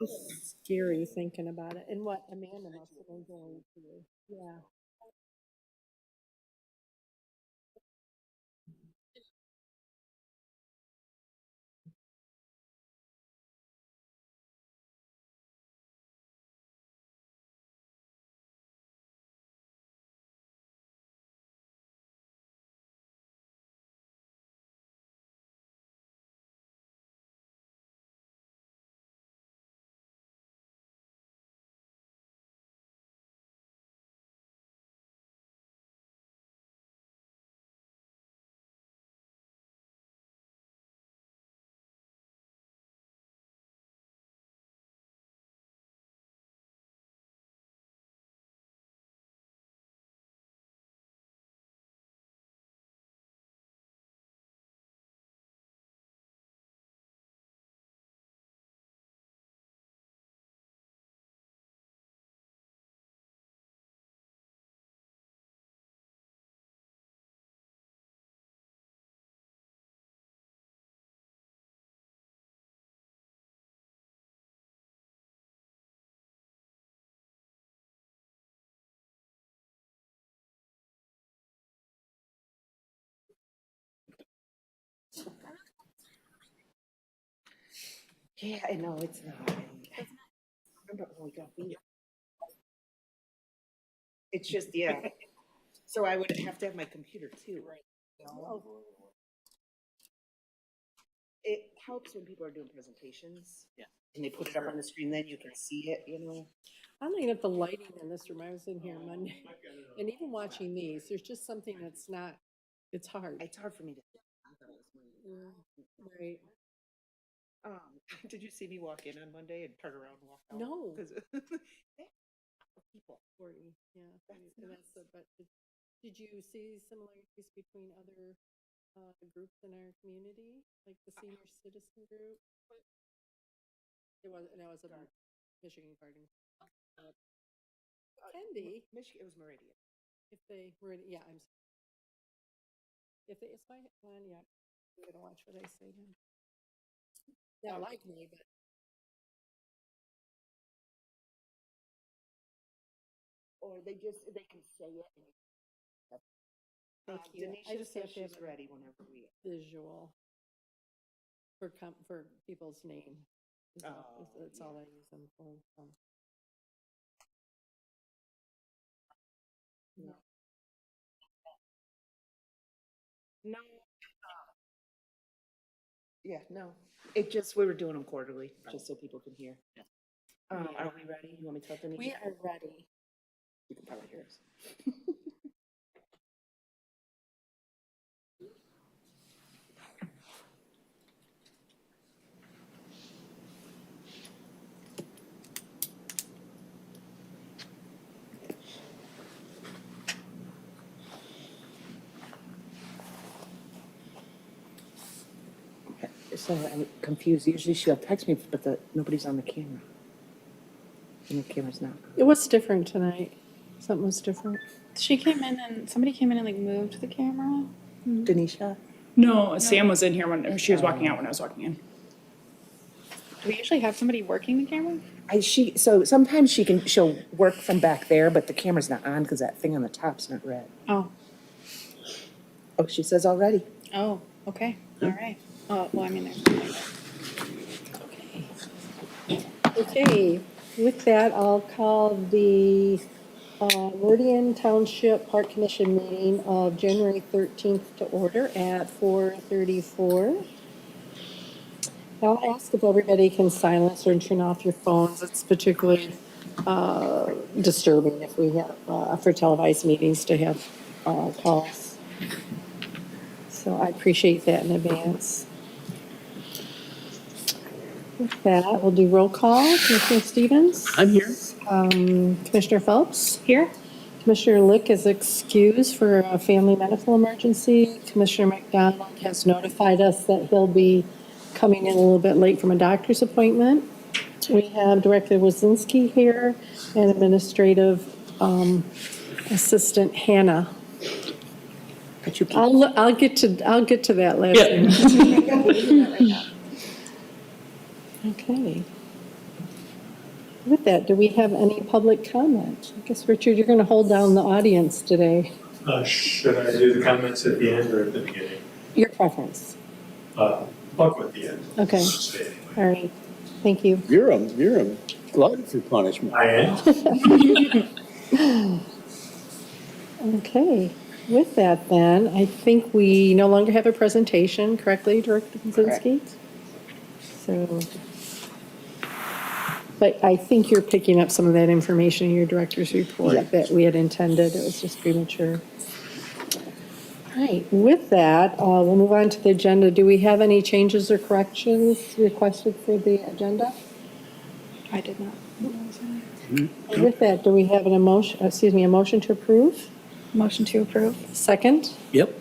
It's scary thinking about it, and what Amanda must have been going through. Yeah. Yeah, I know it's not. I remember when we got beat. It's just, yeah. So I would have to have my computer too, right? It helps when people are doing presentations. Yeah. And they put it up on the screen, then you can see it, you know? I'm looking at the lighting in this room. I was in here Monday, and even watching these, there's just something that's not. It's hard. It's hard for me to. Yeah, right. Did you see me walk in on Monday and turn around and walk out? No. Because people. 40. Yeah. But did you see similarities between other groups in our community, like the senior citizen group? It was, and that was a Michigan Garden. Can be. Michigan, it was Meridian. If they were, yeah, I'm. If they, it's my plan, yeah, I'm gonna watch what I say then. They don't like me, but. Or they can say it. Thank you. Denisha I just says have to have she's a ready whenever we. visual for people's name. That's all I use them for. No. No. Yeah, no. It just, we were doing them quarterly, just so people can hear. Are we ready? You want me to tell Denisha? We are ready. You can probably hear us. So I'm confused. Usually she'll text me, but nobody's on the camera. And the camera's not. It was different tonight. Something was different. She came in and somebody came in and like moved the camera. Denisha? No, Sam was in here when she was walking out when I was walking in. Do we usually have somebody working the camera? So sometimes she'll work from back there, but the camera's not on because that thing on the top's not red. Oh. Oh, she says already. Oh, okay. All right. Oh, well, I mean, Okay, with that, I'll call the Meridian Township Park Commission meeting of January 13th to order at 4:34. I'll ask if everybody can silence or turn off your phones. It's particularly disturbing if we have, for televised meetings, to have calls. So I appreciate that in advance. With that, we'll do roll call. Commissioner Stevens? I'm here. Commissioner Phelps? here. Commissioner Lick is excused for a family medical emergency. Commissioner McDonald has notified us that he'll be coming in a little bit late from a doctor's appointment. We have Director Wazinski here and Administrative Assistant Hannah. I'll get to that last. Okay. With that, do we have any public comment? I guess, Richard, you're going to hold down the audience today. Should I do the comments at the end or at the beginning? Your preference. I'll go at the end. Okay. Say anyway. All right. Thank you. You're a glutton for punishment. I am. Okay. With that, then, I think we no longer have a presentation, correctly, Director Kuzinski? So, but I think you're picking up some of that information in your director's report that we had intended. It was just premature. All right. With that, we'll move on to the agenda. Do we have any changes or corrections requested for the agenda? I did not. And with that, do we have a motion to approve? Motion to approve. Second? Yep.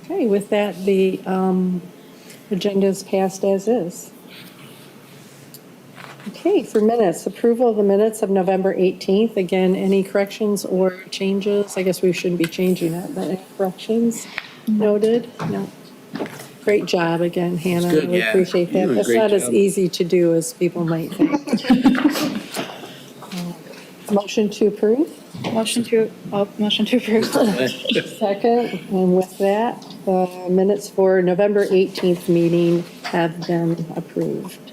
Okay, with that, the agenda is passed as is. Okay, for minutes, approval of the minutes of November 18th. Again, any corrections or changes? I guess we shouldn't be changing that, but any corrections noted? No. Great job again, Hannah. good, We yeah. appreciate that. You're doing a That's great not as job. easy to do as people might think. Motion to approve? Motion to approve. Second, and with that, the minutes for November 18th meeting have been approved.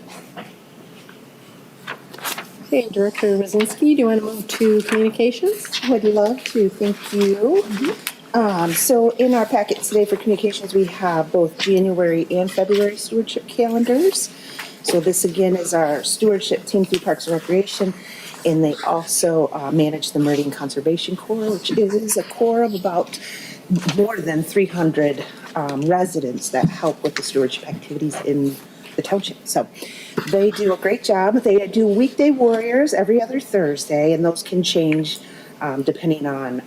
Okay, Director Wazinski, do you want to move to communications? Would love to, thank you. So in our packet today for communications, we have both January and February stewardship calendars. So this again is our stewardship team through Parks and Recreation, and they also manage the Meridian Conservation Corps, which is a corps of about more than 300 residents that help with the stewardship activities in the township. So they do a great job. They do weekday warriors every other Thursday, and those can change depending on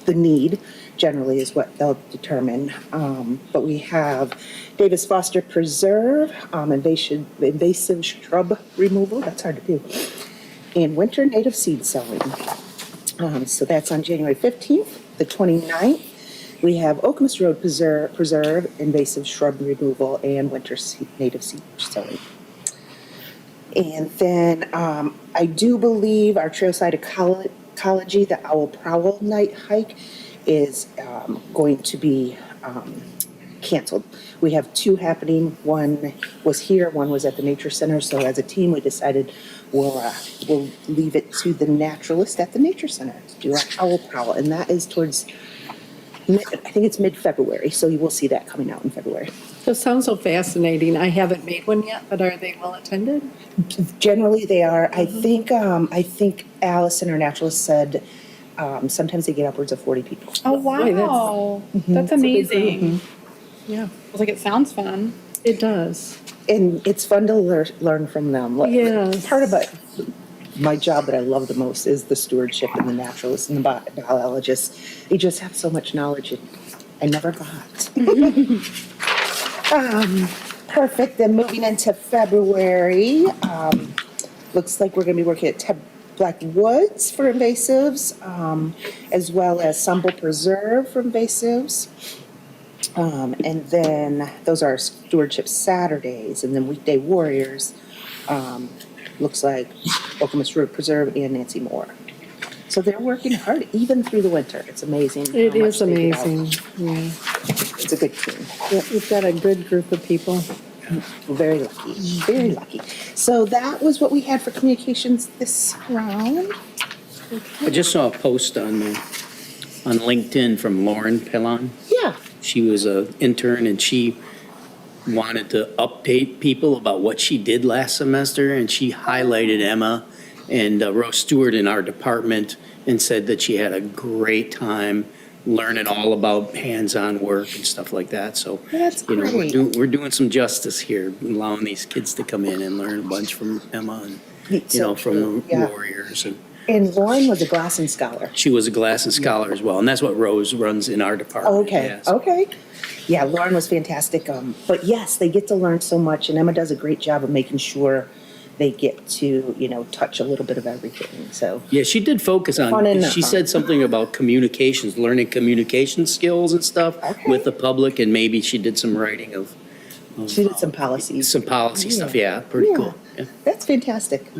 the need, generally is what they'll determine. But we have Davis Foster Preserve, invasive shrub removal, that's hard to do, and winter native seed sowing. So that's on January 15th, the 29th. We have Okemos Road Preserve, invasive shrub removal, and winter native seed sowing. And then I do believe our Trailside Ecology, the Owl Prowl Night Hike, is going to be canceled. We have two happening. One was here, one was at the Nature Center. So as a team, we decided we'll leave it to the naturalist at the Nature Center to do our Owl Prowl, and that is towards I think it's mid-February, so you will see that coming out in February. This sounds so fascinating. I haven't made one yet, but are they well attended? Generally, they are. I think Allison, our naturalist, said sometimes they get upwards of 40 people. Oh, Boy, wow. That's amazing. Yeah, I was like, it sounds fun. it does. And it's fun to learn from them. Yes. Part of my job that I love the most is the stewardship and the naturalists and the biologists. They just have so much knowledge I never got. Perfect. Then moving into February, looks like we're going to be working at Black Woods for invasives, as well as Sumble Preserve for invasives. And then those are stewardship Saturdays, and then weekday warriors. Looks like Okemos Road Preserve and Nancy Moore. So they're working hard even through the winter. It's amazing. It how much is they get out. amazing. Yeah. It's a good team. Yeah, we've got a good group of people. We're very lucky. Very lucky. So that was what we had for communications this round. I just saw a post on LinkedIn from Lauren Pellon. Yeah. She was an intern and she wanted to update people about what she did last semester, and she highlighted Emma and Rose Stewart in our department and said that she had a great time learning all about hands-on work and stuff like that. So, That's great. we're doing some justice here, allowing these kids to come in and learn a bunch from Emma and, So from true, the yeah. Warriors. And And Lauren was a Glasson Scholar. she was a Glasson Scholar as well, and that's what Rose runs in our department. Okay, Yeah, so- okay. Yeah, Lauren was fantastic. But yes, they get to learn so much, and Emma does a great job of making sure they get to, touch a little bit of everything. So Yeah, she did focus Fun on, and she fun. said something about communications, learning communication skills and stuff Okay. with the public, and maybe she did some writing of she did some policies. some policy stuff. Yeah, pretty cool. Yeah. That's fantastic.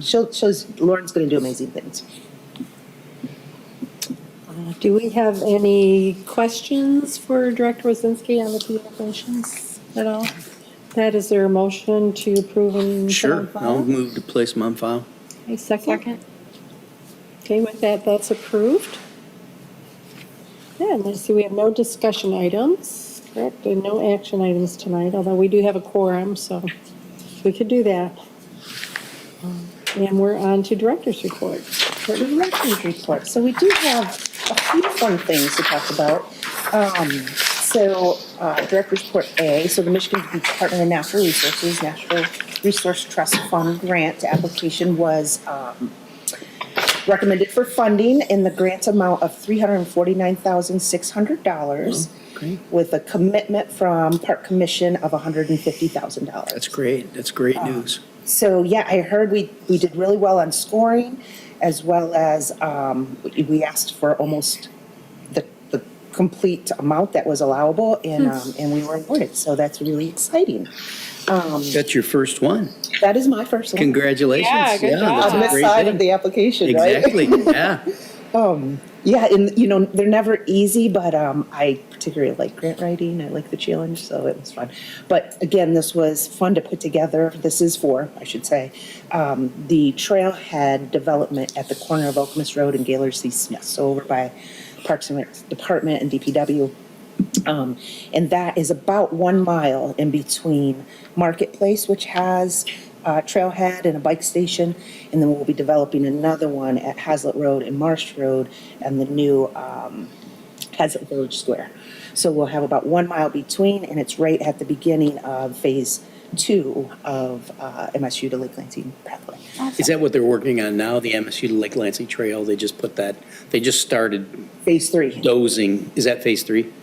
Lauren's going to do amazing things. Do we have any questions for Director Wazinski on the communications at all? That is there a motion to approve and put on Sure, file? I'll move to place them on file. Okay, second. Okay, with that, that's approved. Yeah, and let's see, we have no discussion items, correct, and no action items tonight, although we do have a quorum, so we could do that. And we're on to director's report. Director's report. So we do have a few fun things to talk about. Director's report A, so the Michigan Department of Natural Resources, Natural Resource Trust Fund grant application was recommended for funding in the grant amount of $349,600 Great. with a commitment from Park Commission of $150,000. That's great. That's great news. So, yeah, I heard we did really well on scoring, as well as we asked for almost the complete amount that was allowable, and we were awarded. So that's really exciting. That's your first one. That is my first one. Congratulations. Yeah, good job. that's a On this great side thing. of the application, right? Exactly, yeah. Yeah, and they're never easy, but I particularly like grant writing. I like the challenge, so it was fun. But again, this was fun to put together. This is for, I should say, the trailhead development at the corner of Okemos Road and Gaylor C. Smith, so over by Parks and Rec Department and DPW. And that is about 1 mile in between Marketplace, which has a trailhead and a bike station, and then we'll be developing another one at Hazlitt Road and Marsh Road and the new Hazlitt Village Square. So we'll have about 1 mile between, and it's right at the beginning of phase 2 of MSU to Lake Lansing pathway. Is that what they're working on now, the MSU to Lake Lansing Trail? They just started Phase 3. dozing. Is that phase 3?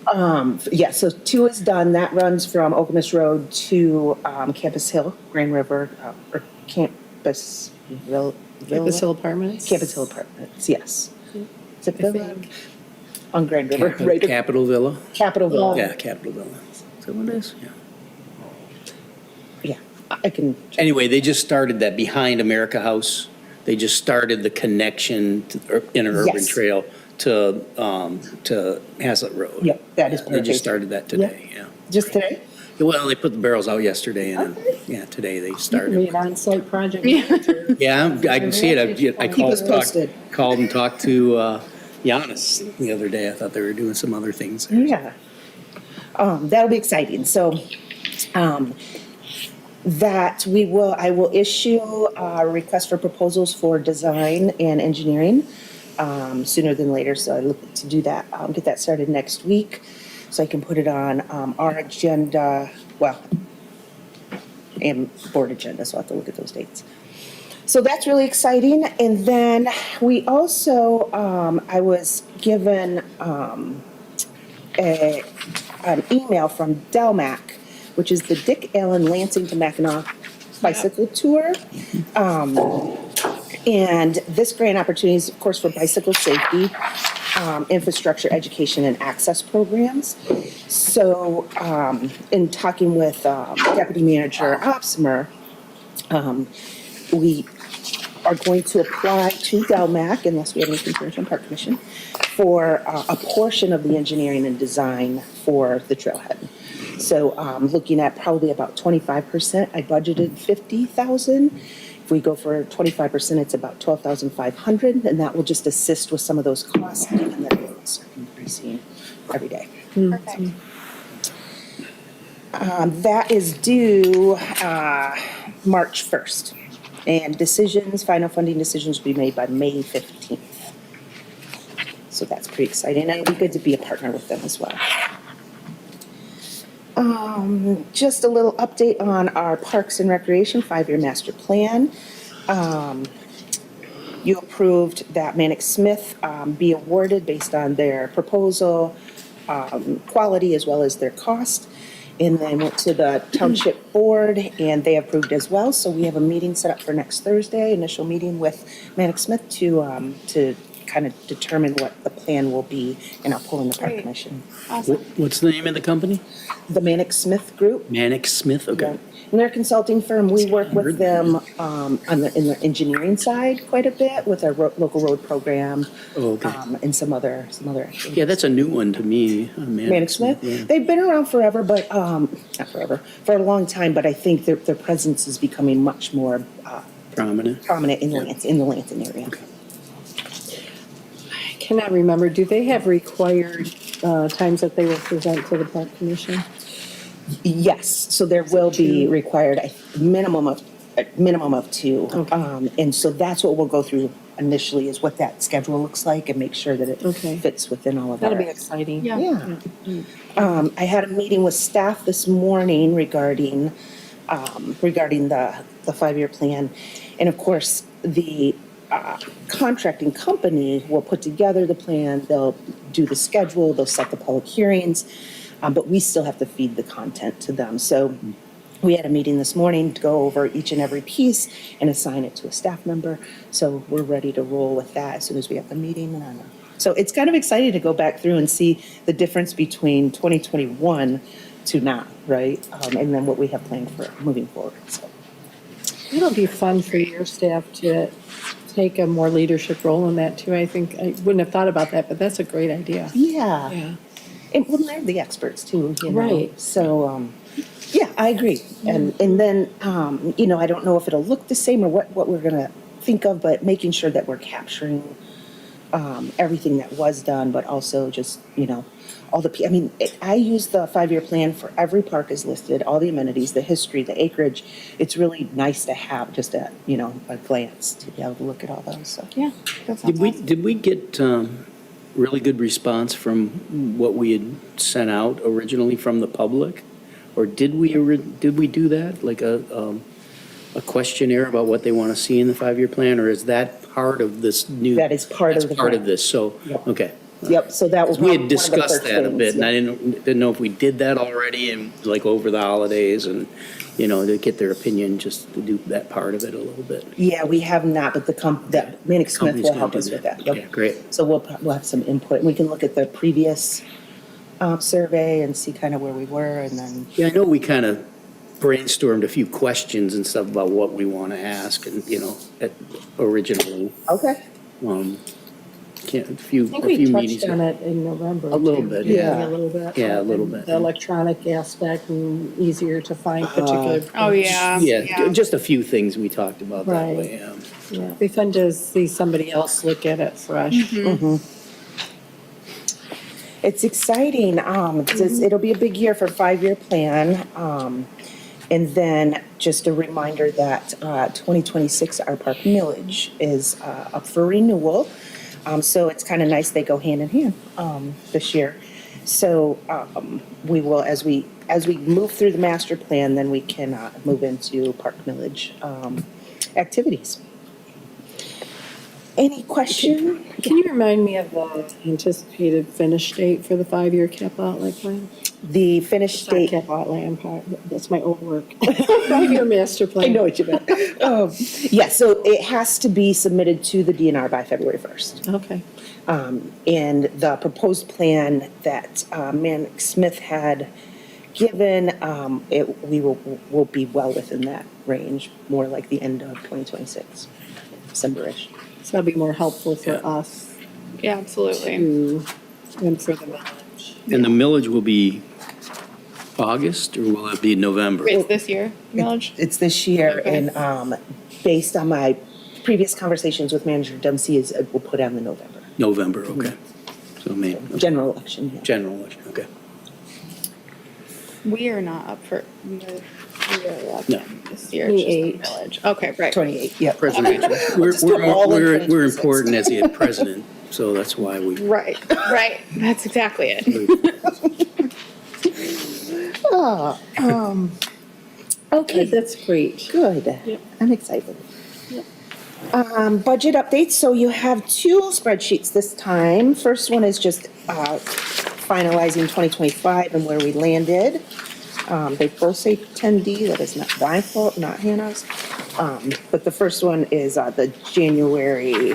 Yeah, so 2 is done. That runs from Okemos Road to Campus Hill, Grand River, or Campusville. Campus Hill Apartments? Campus Hill Apartments, yes. Is it I Villa? think. On Grand River, right? Capitol Villa? Capitol Villa. Yeah, Capitol Villa. Is that what it is? Yeah. Yeah, I can, Anyway, they just started that behind America House. They just started the connection to interurban Yes. trail to Hazlitt Road. Yep, that is They just perfect. started that today, yeah. Just today? Well, they put the barrels out yesterday and then, yeah, today they Be started. an on-site project. Yeah, I can see it. I Keep us posted. called and talked to Giannis the other day. I thought they were doing some other things there. Yeah. That'll be exciting. So, I will issue a request for proposals for design and engineering sooner than later. So I look to do that, get that started next week, so I can put it on our agenda, and board agenda, so I'll have to look at those dates. So that's really exciting. And then we also, I was given an email from Delmac, which is the Dick Allen Lansing to Mackinac bicycle tour. And this grant opportunity is, of course, for bicycle safety, infrastructure, education, and access programs. So in talking with Deputy Manager Opsimer, we are going to apply to Delmac, unless we have any concerns from Park Commission, for a portion of the engineering and design for the trailhead. So looking at probably about 25%. I budgeted 50,000. If we go for 25%, it's about 12,500, and that will just assist with some of those costs, given that bills are increasing every day. Perfect. That is due March 1st, and final funding decisions will be made by May 15th. So that's pretty exciting, and it'll be good to be a partner with them as well. Just a little update on our Parks and Recreation 5-year master plan. You approved that Manic Smith be awarded based on their proposal, quality, as well as their cost. And then went to the township board, and they approved as well. So we have a meeting set up for next Thursday, initial meeting with Manic Smith to kind of determine what the plan will be, and I'll pull in the park Great. commission. Awesome. What's the name of the company? The Manic Smith Group. Mannix Smith, okay. And they're a consulting firm. We work with them in the engineering side quite a bit with our local road program. Oh, okay. And some other activities. Yeah, that's a new one to me. Manic Smith. Yeah. They've been around forever, but not forever, for a long time. But I think their presence is becoming much more Prominent. prominent in the Lansing area. Okay. I cannot remember, do they have required times that they will present to the park commission? Yes, so there will be required a minimum of 2. Okay. And so that's what we'll go through initially, is what that schedule looks like and make sure that it Okay. fits within all of our. That'll be exciting. Yeah. Yeah. I had a meeting with staff this morning regarding the 5-year plan. And of course, the contracting company will put together the plan, they'll do the schedule, they'll set the public hearings, but we still have to feed the content to them. So we had a meeting this morning to go over each and every piece and assign it to a staff member. So we're ready to roll with that as soon as we have the meeting. So it's kind of exciting to go back through and see the difference between 2021 to now, right? And then what we have planned for moving forward, so. It'll be fun for your staff to take a more leadership role in that too. I think, I wouldn't have thought about that, but that's a great idea. Yeah. Yeah. And they're the experts too, you know? Right. So, yeah, I agree. And then, I don't know if it'll look the same or what we're gonna think of, but making sure that we're capturing everything that was done, but also just, all I use the 5-year plan for every park is listed, all the amenities, the history, the acreage. It's really nice to have just a glance to be able to look at all those, so. Yeah. That sounds awesome. Did we get really good response from what we had sent out originally from the public? Or did we do that, like a questionnaire about what they want to see in the 5-year plan? Or is that part of this new? That is part of That's the part of plan. this, so, Yep. okay. Yep, so that was We one had of the discussed first that a things, bit, and yeah. I didn't know if we did that already, and like over the holidays, and, to get their opinion, just to do that part of it a little bit. Yeah, we have not, but that Manic Smith Company's will gonna help do us with that. that. Yep. Yeah, great. So we'll have some input. We can look at the previous survey and see kind of where we were, and then, Yeah, I know we kind of brainstormed a few questions and stuff about what we want to ask, and, originally, okay. a few I think we meetings. touched on it in November. A little too. bit, yeah. A little bit. Yeah, a little bit. The electronic aspect and easier to find particular. Oh, yeah. Yeah, just a few things we talked about that Right. way, yeah. Yeah, it'd be fun to see somebody else look at it fresh. It's exciting. It'll be a big year for 5-year plan. And then just a reminder that 2026, our park millage is up for renewal. So it's kind of nice they go hand in hand this year. So we will, as we move through the master plan, then we can move into park millage activities. Any question? Can you remind me of the anticipated finish date for the 5-year capital outlay plan? The finished Not date. capital outlay, I'm part, that's my old work. 5-year master plan. I know what you meant. Yeah, so it has to be submitted to the DNR by February 1st. Okay. And the proposed plan that Manic Smith had given, we will be well within that range, more like the end of 2026, December-ish. So that'll be more helpful for us Yeah, absolutely. to, and for the village. And the millage will be August, or will it be November? It's this year, millage? It's this year, Okay. and based on my previous conversations with Manager Dempsey, we'll put on the November. November, okay. So maybe, General election, yeah. general election, okay. We are not up for, we are No. this year, it's just 28. the millage. Okay, right. 28, yeah. Presidential. just do them all in We're 2026. important as the president, so that's why we. Right, right. That's exactly it. Okay, That's great. good. Yep. I'm excited. Budget updates, so you have 2 spreadsheets this time. First one is just finalizing 2025 and where we landed. They both say 10D, that is not my fault, not Hannah's. But the first one is the January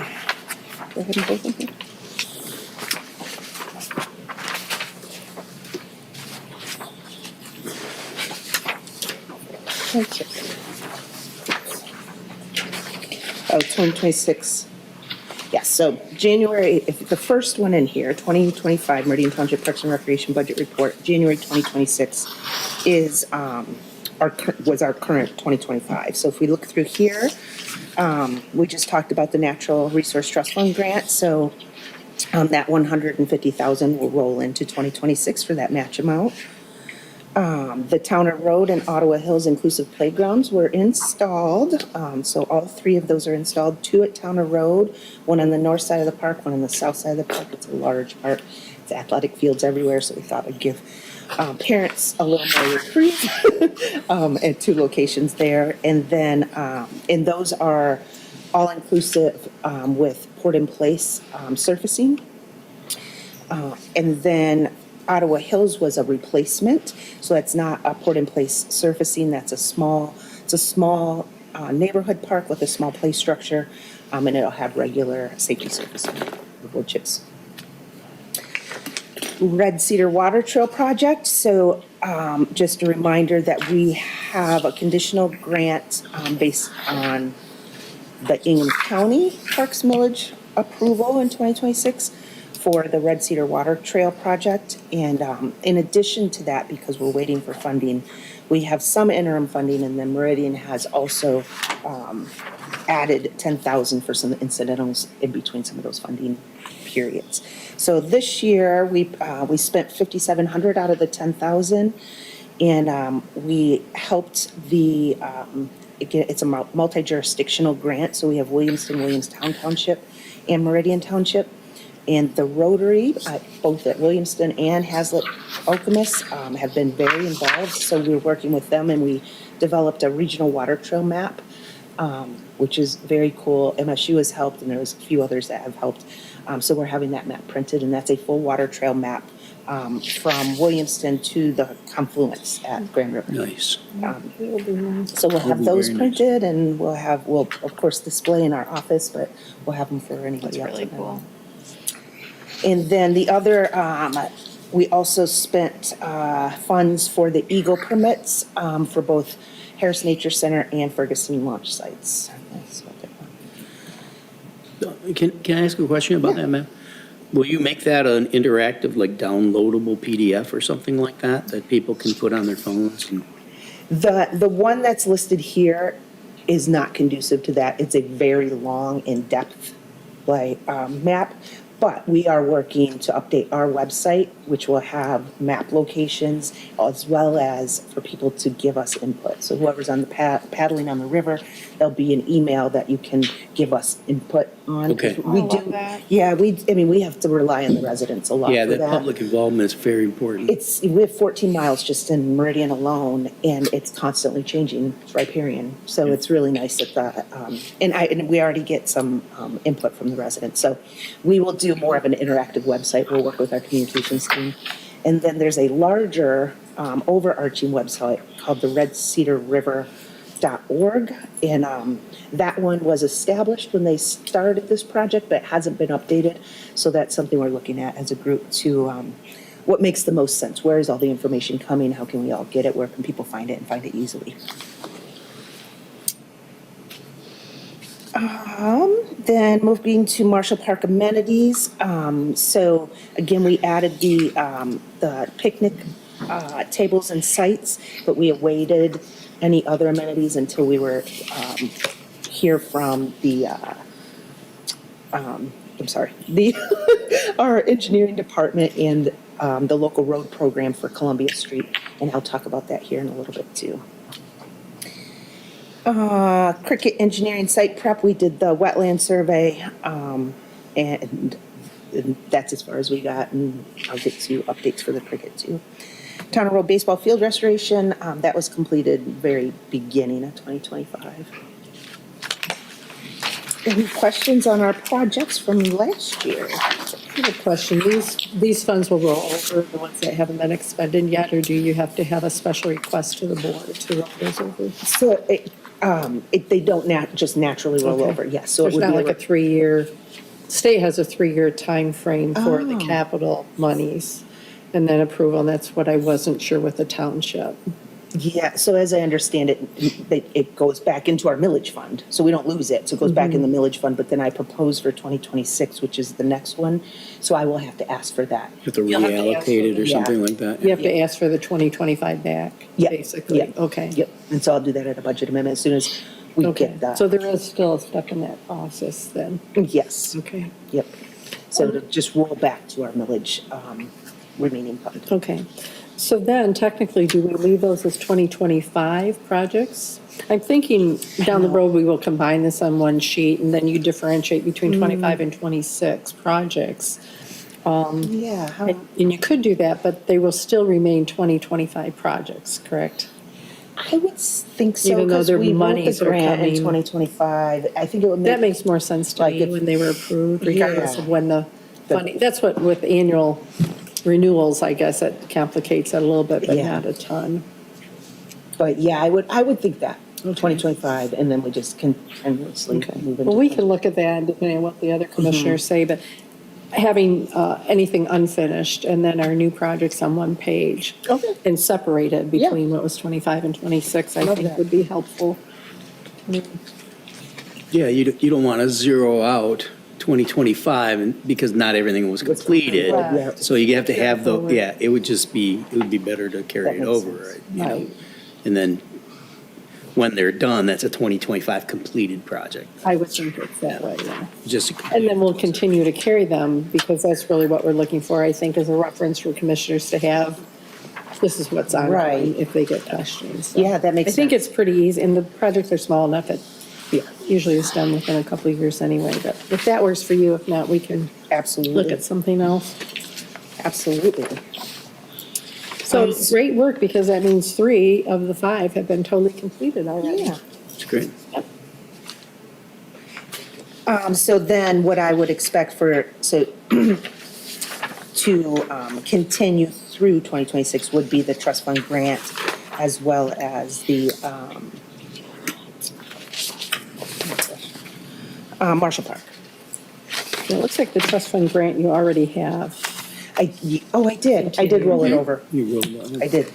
go ahead and vote them here. Okay. Oh, 2026. Yeah, so January, if the first one in here, 2025 Meridian Township Parks and Recreation Budget Report, January 2026 is, was our current 2025. So if we look through here, we just talked about the Natural Resource Trust Fund grant, so that 150,000 will roll into 2026 for that match amount. The Towner Road and Ottawa Hills Inclusive Playgrounds were installed. So all three of those are installed, two at Towner Road, one on the north side of the park, one on the south side of the park. It's a large park. It's athletic fields everywhere, so we thought we'd give parents a little more reprieve at two locations there. And then, and those are all inclusive with port in place surfacing. And then Ottawa Hills was a replacement, so that's not a port-in-place surfacing, that's it's a small neighborhood park with a small play structure, and it'll have regular safety surfacing, the wood chips. Red Cedar Water Trail Project, so just a reminder that we have a conditional grant based on the Ingham County Parks Millage approval in 2026 for the Red Cedar Water Trail Project. And in addition to that, because we're waiting for funding, we have some interim funding, and then Meridian has also added 10,000 for some incidentals in between some of those funding periods. So this year, we spent 5,700 out of the 10,000, and we helped the, it's a multi-jurisdictional grant, so we have Williamstown Township, and Meridian Township. And the Rotary, both at Williamston and Hazlet Okemos, have been very involved. So we're working with them, and we developed a regional water trail map, which is very cool. MSU has helped, and there's a few others that have helped. So we're having that map printed, and that's a full water trail map from Williamston to the confluence at Grand River. Nice. It'll be nice. So we'll That'll have be those very nice. printed, and we'll of course display in our office, but we'll have them for anybody That's else. really in there. cool. And then the other, we also spent funds for the Eagle permits for both Harris Nature Center and Ferguson launch sites. That's what they want. Can I ask a question about that, ma'am? Will you make that an interactive, like downloadable PDF or something like that people can put on their phones? And The one that's listed here is not conducive to that. It's a very long, in-depth map. But we are working to update our website, which will have map locations, as well as for people to give us input. So whoever's on the paddling on the river, there'll be an email that you can give us input on. Okay. We I love do, that. yeah, we have to rely on the residents a lot Yeah, for that that. public involvement is very important. We have 14 miles just in Meridian alone, and it's constantly changing. It's riparian, so it's really nice that and we already get some input from the residents. So we will do more of an interactive website. We'll work with our communications team, and then there's a larger overarching website called the RedCedarRiver.org, and that one was established when they started this project, but it hasn't been updated. So that's something we're looking at as a group to. What makes the most sense? Where is all the information coming? How can we all get it? Where can people find it and find it easily? Then moving to Marshall Park amenities. So again, we added the picnic tables and sites, but we awaited any other amenities until we were hear from the our engineering department and the local road program for Columbia Street, and I'll talk about that here in a little bit too. Cricket engineering site prep, we did the wetland survey, and that's as far as we got, and I'll get to updates for the cricket too. Towner Road baseball field restoration, that was completed very beginning of 2025. Any questions on our projects from last year? I have a question. These funds will roll over, the ones that haven't been expended yet, or do you have to have a special request to the board to roll those over? So they don't just naturally roll Okay. over, yes. So it There's would not be like a 3-year state has a 3-year time frame for the Oh. capital monies and then approval, and that's what I wasn't sure with the township. Yeah, so as I understand it, it goes back into our millage fund, so we don't lose it, so it goes back in the millage fund, but then I propose for 2026, which is the next one, so I will have to ask for that. Have to You'll have to ask reallocate it or Yeah. something like that. You have to ask for the 2025 back, Yep, basically. yep, Okay. Yep, and so I'll do that at a budget amendment as soon as we Okay, get that. so there is still a step in that process then. Yes, Okay. yep. So to just roll back to our millage remaining fund. Okay. So then technically, do we leave those as 2025 projects? I'm thinking down the road, we will combine this on one sheet and then you differentiate between 25 and 26 projects. Yeah, And you could do that, but they will still remain 2025 projects, correct? I would think so, Even though because their we wrote the monies are grant in coming. 2025. I think it would That make, makes more sense to Like me if- when they were approved, regardless Yeah. of when the funding, that's what with annual renewals, I guess, it complicates it a little bit, but Yeah. not a ton. but yeah, I would think that, 2025, and then we just continuously Okay. move into. Well, we can look at that depending on what the other commissioners say, but having anything unfinished and then our new projects on one page. Okay. And separated Yeah. between what was 25 and 26, I Love think that. would be helpful. Yeah, you don't want to zero out 2025 because not everything was completed. Yeah. So you have to have the, Forward. yeah, it would be better to carry That it makes over, sense. right? You know? Right. And then when they're done, that's a 2025 completed project. I would think it's that way, yeah. Just, And then we'll continue to carry them because that's really what we're looking for, I think, as a reference for commissioners to have. This is what's on Right. if they get questions. So Yeah, that makes I think sense. it's pretty easy, and the projects are small enough, it Yeah, usually is done within a couple of years anyway. But if that works for you, if not, we can absolutely. look at something else. Absolutely. So great work, because that means 3 of the 5 have been totally completed already. Yeah. it's great. So then what I would expect to continue through 2026 would be the trust fund grant as well as the Marshall Park. It looks like the trust fund grant you already have. I did roll it over. You rolled that. I did.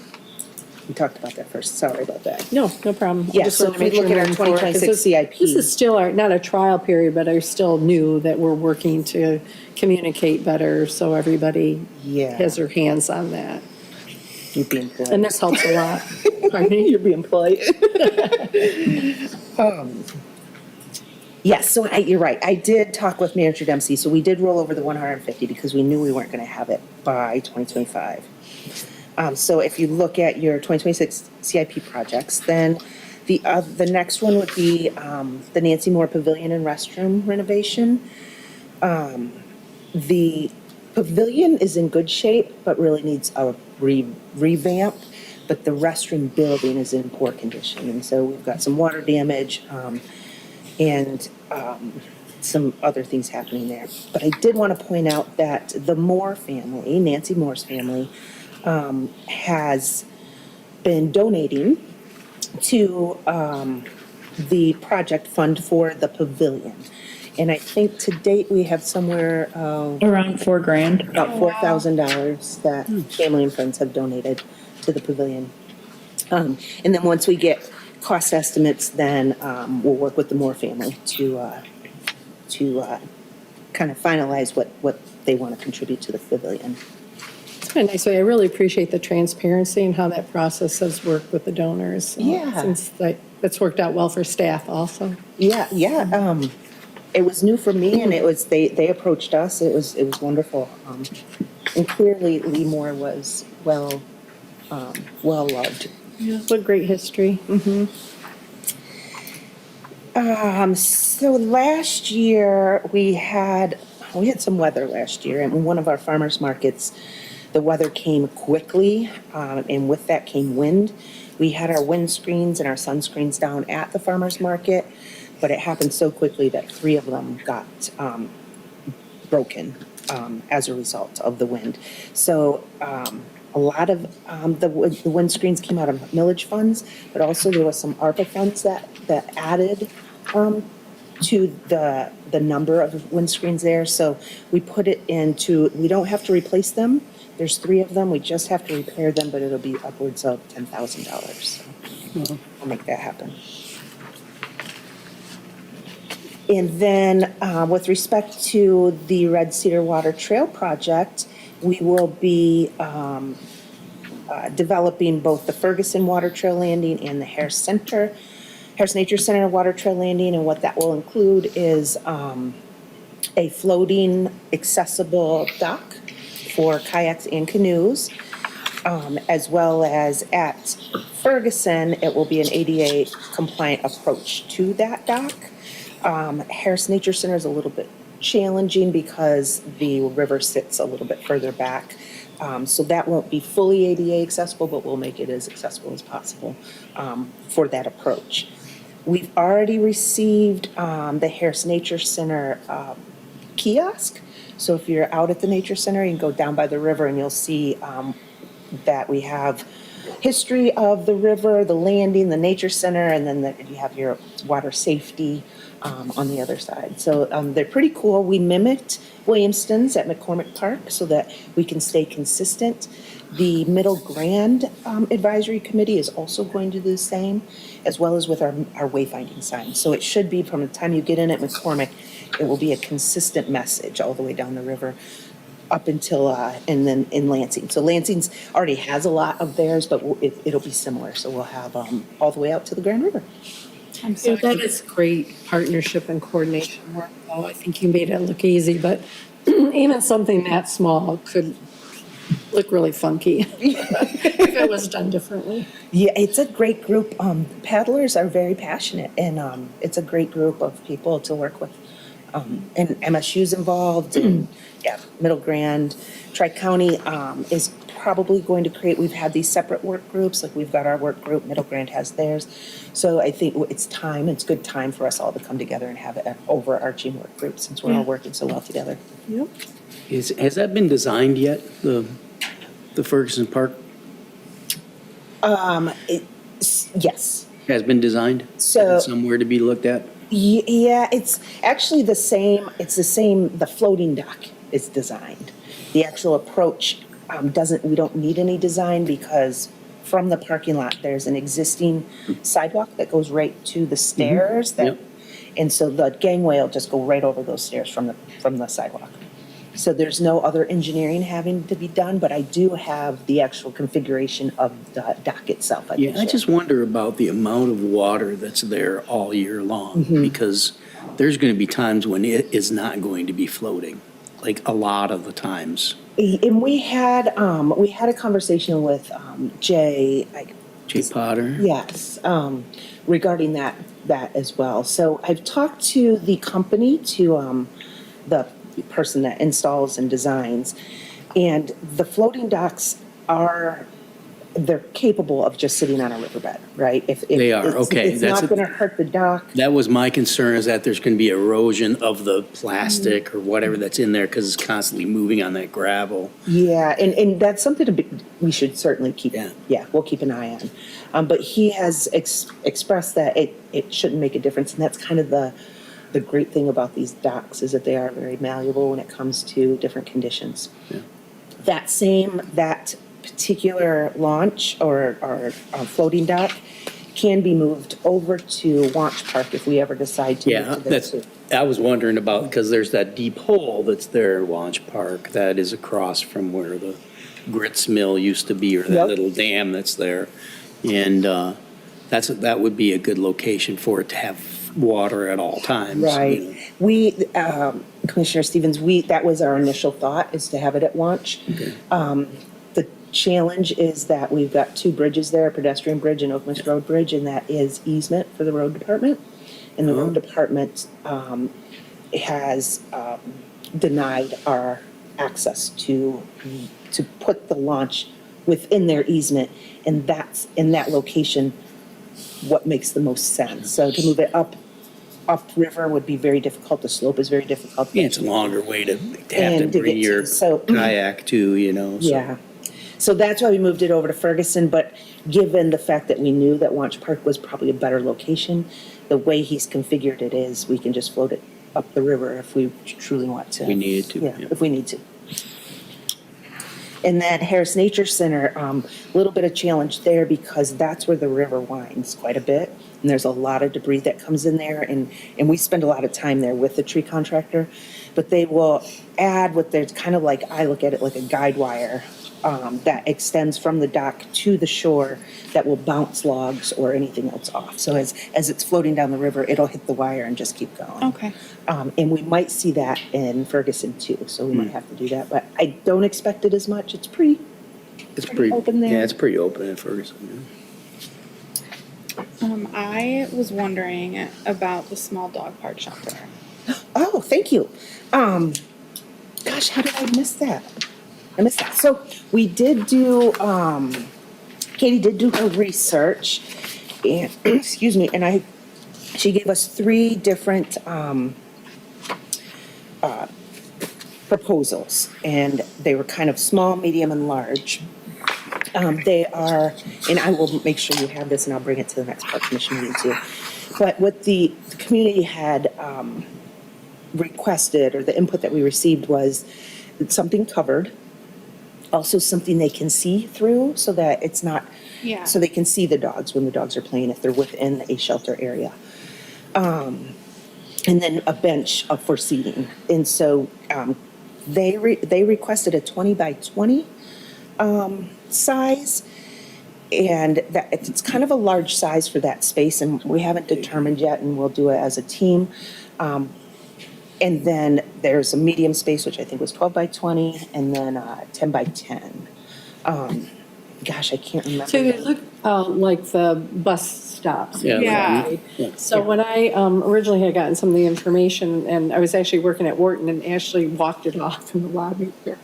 We talked about that first, sorry about that. No problem. I Yeah, just so wanted to if we make sure look at our moving forward, 'cause 2026 CIP. This is still not a trial period, but are still new that we're working to communicate better so everybody Yeah. has their hands on that. You'd be employed. And this helps a lot. Pardon me? You'd be employed. Yes, so you're right. I did talk with Manager Dempsey, so we did roll over the 150 because we knew we weren't going to have it by 2025. So if you look at your 2026 CIP projects, then the next one would be the Nancy Moore Pavilion and Restroom renovation. The pavilion is in good shape, but really needs a revamp. But the restroom building is in poor condition, and so we've got some water damage and some other things happening there. But I did want to point out that the Moore family, Nancy Moore's family, has been donating to the project fund for the pavilion. And I think to date, we have somewhere Around $4,000. about $4,000 that family and friends have donated to the pavilion. And then once we get cost estimates, then we'll work with the Moore family to kind of finalize what they want to contribute to the pavilion. It's been nice. I really appreciate the transparency and how that process has worked with the donors. Yeah. Since that's worked out well for staff also. Yeah. It was new for me, and it was they approached us. It was wonderful, and clearly Lee Moore was well loved. Yeah. What great history. So last year we had some weather last year, and in one of our farmers markets, the weather came quickly, and with that came wind. We had our wind screens and our sunscreens down at the farmers market, but it happened so quickly that 3 of them got broken as a result of the wind. So a lot of the wind screens came out of millage funds, but also there was some ARPA funds that added to the number of windscreens there. So we put it into, we don't have to replace them. There's 3 of them. We just have to repair them, but it'll be upwards of $10,000. So we'll make that happen. And then with respect to the Red Cedar Water Trail project, we will be developing both the Ferguson Water Trail Landing and the Harris Nature Center Water Trail Landing. And what that will include is a floating accessible dock for kayaks and canoes, as well as at Ferguson, it will be an ADA compliant approach to that dock. Harris Nature Center is a little bit challenging because the river sits a little bit further back. So that won't be fully ADA accessible, but we'll make it as accessible as possible for that approach. We've already received the Harris Nature Center kiosk. So if you're out at the Nature Center, you can go down by the river and you'll see that we have history of the river, the landing, the Nature Center, and then you have your water safety on the other side. So they're pretty cool. We mimicked Williamston's at McCormick Park so that we can stay consistent. The Middle Grand Advisory Committee is also going to do the same, as well as with our wayfinding signs. So it should be, from the time you get in at McCormick, it will be a consistent message all the way down the river up until, and then in Lansing. So Lansing's already has a lot of theirs, but it'll be similar. So we'll have all the way out to the Grand River. I'm so That is great partnership and coordination work, though. I think you made it look easy, but even something that small could look really funky if it was done differently. Yeah, it's a great group. Paddlers are very passionate, and it's a great group of people to work with. And MSU's involved, and yeah, Middle Grand, Tri-County is probably going to create, we've had these separate work groups, like we've got our work group, Middle Grand has theirs. So I think it's good time for us all to come together and have an overarching work group since we're all working so well together. Yep. Has that been designed yet, the Ferguson Park Yes. has been designed? So- Is it somewhere to be looked at? Yeah, it's actually the same, the floating dock is designed. The actual approach we don't need any design because from the parking lot, there's an existing sidewalk that goes right to the stairs. Yep. And so the gangway will just go right over those stairs from the sidewalk. So there's no other engineering having to be done, but I do have the actual configuration of the dock itself. Yeah, I can just share. wonder about the amount of water that's there all year long, Mm-hmm. because there's going to be times when it is not going to be floating, like a lot of the times. And we had a conversation with Jay, Jay Potter? yes, regarding that as well. So I've talked to the company, to the person that installs and designs, and the floating docks they're capable of just sitting on a riverbed, right? If They are, okay. It's That's not going to hurt the dock. That was my concern, is that there's going to be erosion of the plastic or whatever that's in there because it's constantly moving on that gravel. Yeah, and that's something we should certainly keep. Yeah. We'll keep an eye on. But he has expressed that it shouldn't make a difference, and that's kind of the great thing about these docks is that they are very malleable when it comes to different conditions. Yeah. That particular launch or floating dock can be moved over to Launch Park if we ever decide to Yeah, move to there too. I was wondering about, because there's that deep hole that's there at Launch Park that is across from where the grits mill used to be, or that Yep. little dam that's there. And that would be a good location for it to have water at all times. you Right. know. We, Commissioner Stevens, that was our initial thought, is to have it at launch. The challenge is that we've got 2 bridges there, a pedestrian bridge and Oakman's Road Bridge, and that is easement for the road department. And the road department has denied our access to put the launch within their easement. And that's, in that location, what makes the most sense. So to move it upriver would be very difficult. The slope is very difficult. Yeah, it's a longer way to have to And to bring get to- your so- kayak to, so. Yeah. So that's why we moved it over to Ferguson, but given the fact that we knew that Launch Park was probably a better location, the way he's configured it is, we can just float it up the river if we truly want to. We needed to, Yeah, yeah. if we need to. And then Harris Nature Center, a little bit of challenge there because that's where the river winds quite a bit. And there's a lot of debris that comes in there, and we spend a lot of time there with the tree contractor. But they will add what there's kind of like, I look at it like a guide wire that extends from the dock to the shore that will bounce logs or anything else off. So as it's floating down the river, it'll hit the wire and just keep going. Okay. And we might see that in Ferguson too, so we might have to do that. But I don't expect it as much. It's pretty open there. Yeah, it's pretty open at Ferguson. I was wondering about the small dog park shelter. Oh, thank you. Gosh, how did I miss that? I missed that. So we did do, Katie did do her research, and, excuse me, and she gave us 3 different, proposals, and they were kind of small, medium, and large. They are, and I will make sure you have this, and I'll bring it to the next park commission meeting too. But what the community had requested, or the input that we received, was something covered, also something they can see through, so that it's not, Yeah. so they can see the dogs when the dogs are playing if they're within a shelter area. And then a bench for seating. And so they requested a 20 by 20 size, and that it's kind of a large size for that space, and we haven't determined yet, and we'll do it as a team. And then there's a medium space, which I think was 12 by 20, and then 10 by 10. Gosh, I can't remember. So they look like the bus stops. Yeah. Yeah. Yeah. So when I originally had gotten some of the information, and I was actually working at Wharton, and Ashley walked it off in the lobby here.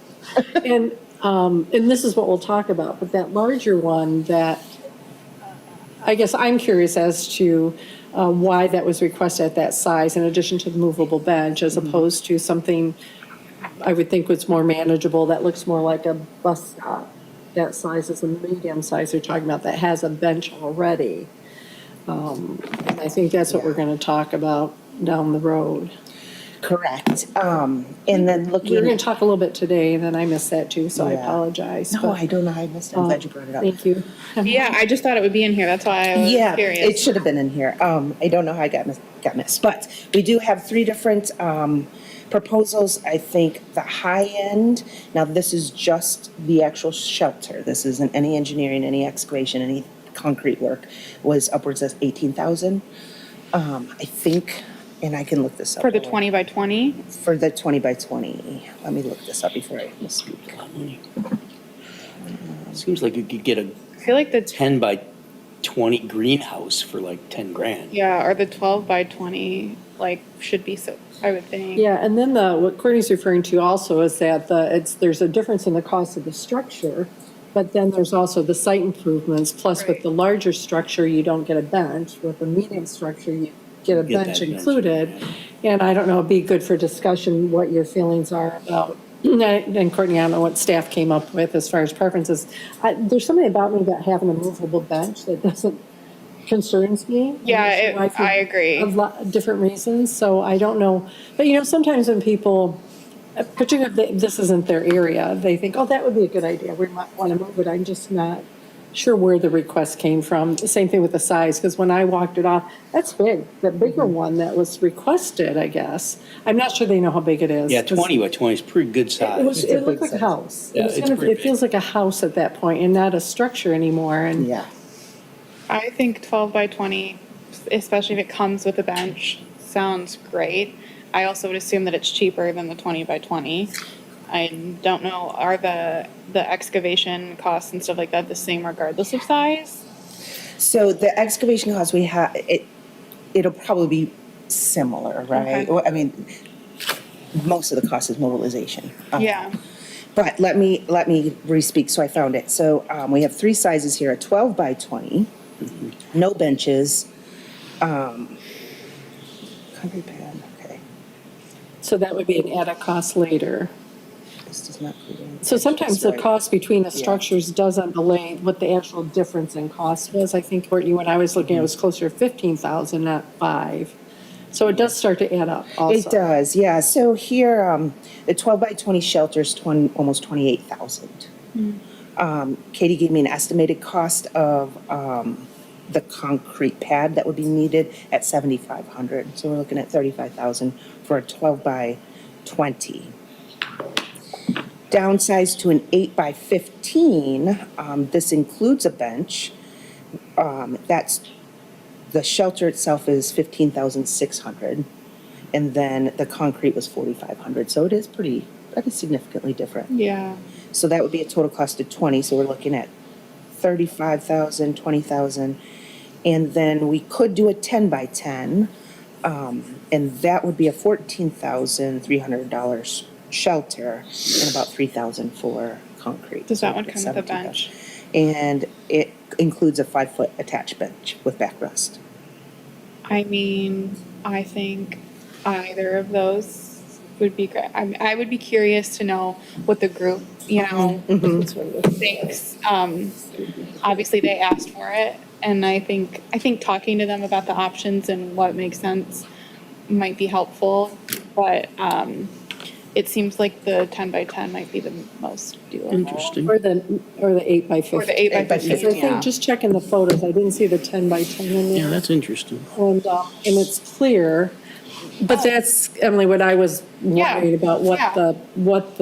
And this is what we'll talk about, but that larger one that, I guess I'm curious as to why that was requested at that size, in addition to the movable bench, as opposed to something I would think was more manageable, that looks more like a bus stop. That size is a medium size they're talking about, that has a bench already. And I think that's what we're gonna talk about down the road. Correct. And then We were looking. gonna talk a little bit today, and then I missed that too, so I Yeah. apologize. No, but, I don't know how I missed it. I'm glad you brought it up. Thank you. Yeah, I just thought it would be in here. That's why I was Yeah, curious. it should have been in here. I don't know how I got missed, but we do have 3 different proposals. I think the high end, now this is just the actual shelter. This isn't any engineering, any excavation, any concrete work, was upwards of 18,000. I think, and I can look this up. For the 20 by 20? For the 20 by 20. Let me look this up before I misspeak. Seems like you could get a I feel like the 10 by 20 greenhouse for like 10 grand. Yeah, or the 12 by 20, like, should be so, I would think. Yeah, and then what Courtney's referring to also is that there's a difference in the cost of the structure, but then there's also the site improvements, plus with Right. the larger structure, you don't get a bench. With the medium structure, you get a Get that bench bench, included. And I don't know, it'd be good for discussion what your feelings are about, and Courtney, I don't know what staff came up with as far as preferences. There's something about me about having a movable bench that doesn't, concerns me. Yeah, And so I agree. A lot of different reasons, so I don't know. But sometimes when people, particularly if this isn't their area, they think, oh, that would be a good idea, we might want to move it. I'm just not sure where the request came from. The same thing with the size, because when I walked it off, that's big. The bigger one that was requested, I guess, I'm not sure they know how big it is. Yeah, 'cause 20 by 20 is pretty good size. It looked like a house. Yeah, It was it's kind of, pretty it feels like a house at that point and not a structure anymore, and. Yeah. I think 12 by 20, especially if it comes with a bench, sounds great. I also would assume that it's cheaper than the 20 by 20. I don't know, are the excavation costs and stuff like that the same regardless of size? So the excavation costs we have, it'll probably be similar, right? Okay. Well, I mean, most of the cost is mobilization. Yeah. But let me re-speak, so I found it. So we have 3 sizes here, a 12 by 20, no benches, concrete pad, okay. So that would be an added cost later. This does It's not clear. So sometimes the Right. cost between the structures doesn't relate what the actual difference in cost was. I think, Courtney, when I was looking, it was closer to 15,000, not 5. So it does start to add up also. It does, yeah. So here, the 12 by 20 shelter's almost 28,000. Katie gave me an estimated cost of the concrete pad that would be needed at 7,500. So we're looking at 35,000 for a 12 by 20. Downsized to an 8 by 15, this includes a bench. That's, the shelter itself is 15,600. And then the concrete was 4,500. So it is pretty significantly different. Yeah. So that would be a total cost of 20. So we're looking at 35,000, 20,000. And then we could do a 10 by 10. And that would be a $14,300 shelter and about 3,000 for concrete. Does that one So come with a 17,000. bench? And it includes a 5-foot attached bench with backrest. I mean, I think either of those would be great. I would be curious to know what the group, thinks. Obviously, they asked for it, and I think talking to them about the options and what makes sense might be helpful. But it seems like the 10 by 10 might be the most doable. Interesting. Or the 8 by 15. Or the 8 by 'Cause I 15, think, yeah. just checking the photos, I didn't see the 10 by 10 in Yeah, there. that's interesting. And it's clear, but that's, Emily, what I was Yeah. worried about, Yeah. what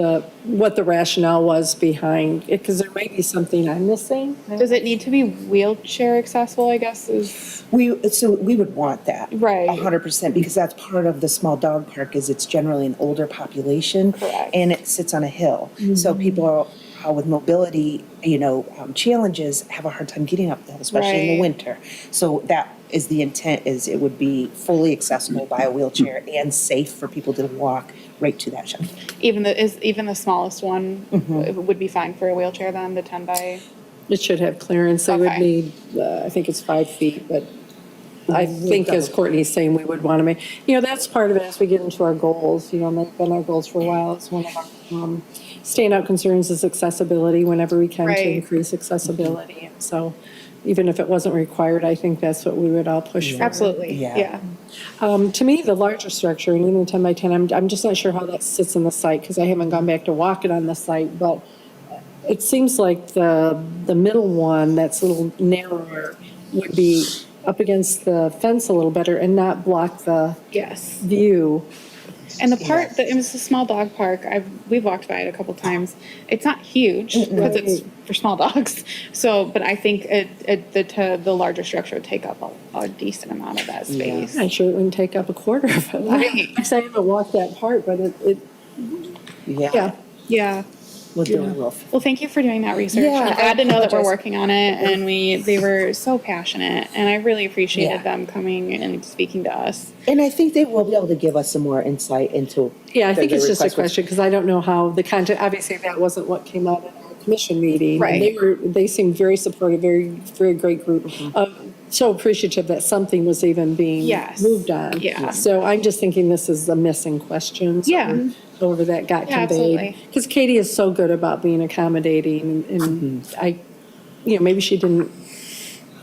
the rationale was behind it, because there may be something I'm missing. Does it need to be wheelchair accessible, I guess, is, So we would want that. Right. 100%, because that's part of the small dog park is it's generally an older population. Correct. And it sits on a hill. So people are with mobility, challenges have a hard time getting up the hill, especially in the Right. winter. So that is the intent, is it would be fully accessible by a wheelchair and safe for people to walk right to that shelter. even the smallest one would be fine for a wheelchair then, the 10 by? It should have clearance, they would Okay. need, I think it's 5 feet, but I think as Courtney's saying, we would want to make, that's part of it as we get into our goals, and they've been our goals for a while, it's one of our standout concerns is accessibility whenever we can to Right. increase accessibility. And so even if it wasn't required, I think that's what we would all push for. Absolutely, Yeah. yeah. To me, the larger structure, and even 10 by 10, I'm just not sure how that sits in the site because I haven't gone back to walk it on the site, but it seems like the middle one that's a little narrower would be up against the fence a little better and not block the Yes. view. And the part that, it was a small dog park, we've walked by it a couple times. It's not huge because it's for small dogs. So, but I think the larger structure would take up a decent amount of that space. I'm sure it wouldn't take up a quarter of it. Right. I haven't walked that part, but yeah. Yeah. We'll do a roof. Well, thank you for doing that research. Yeah, I'm glad to know that we're apologize. working on it, and they were so passionate, and I really appreciated Yeah. them coming and speaking to us. And I think they will be able to give us some more insight into. Yeah, I think the it's just a request was- question, because I don't know how the content, obviously that wasn't what came out in our commission meeting. And they seemed very supportive, very, very great group. So appreciative that something was even being Yes. moved on. Yeah. So I'm just thinking this is a missing question. Yeah. Over that got Yeah, conveyed. absolutely. Because Katie is so good about being accommodating and maybe she didn't,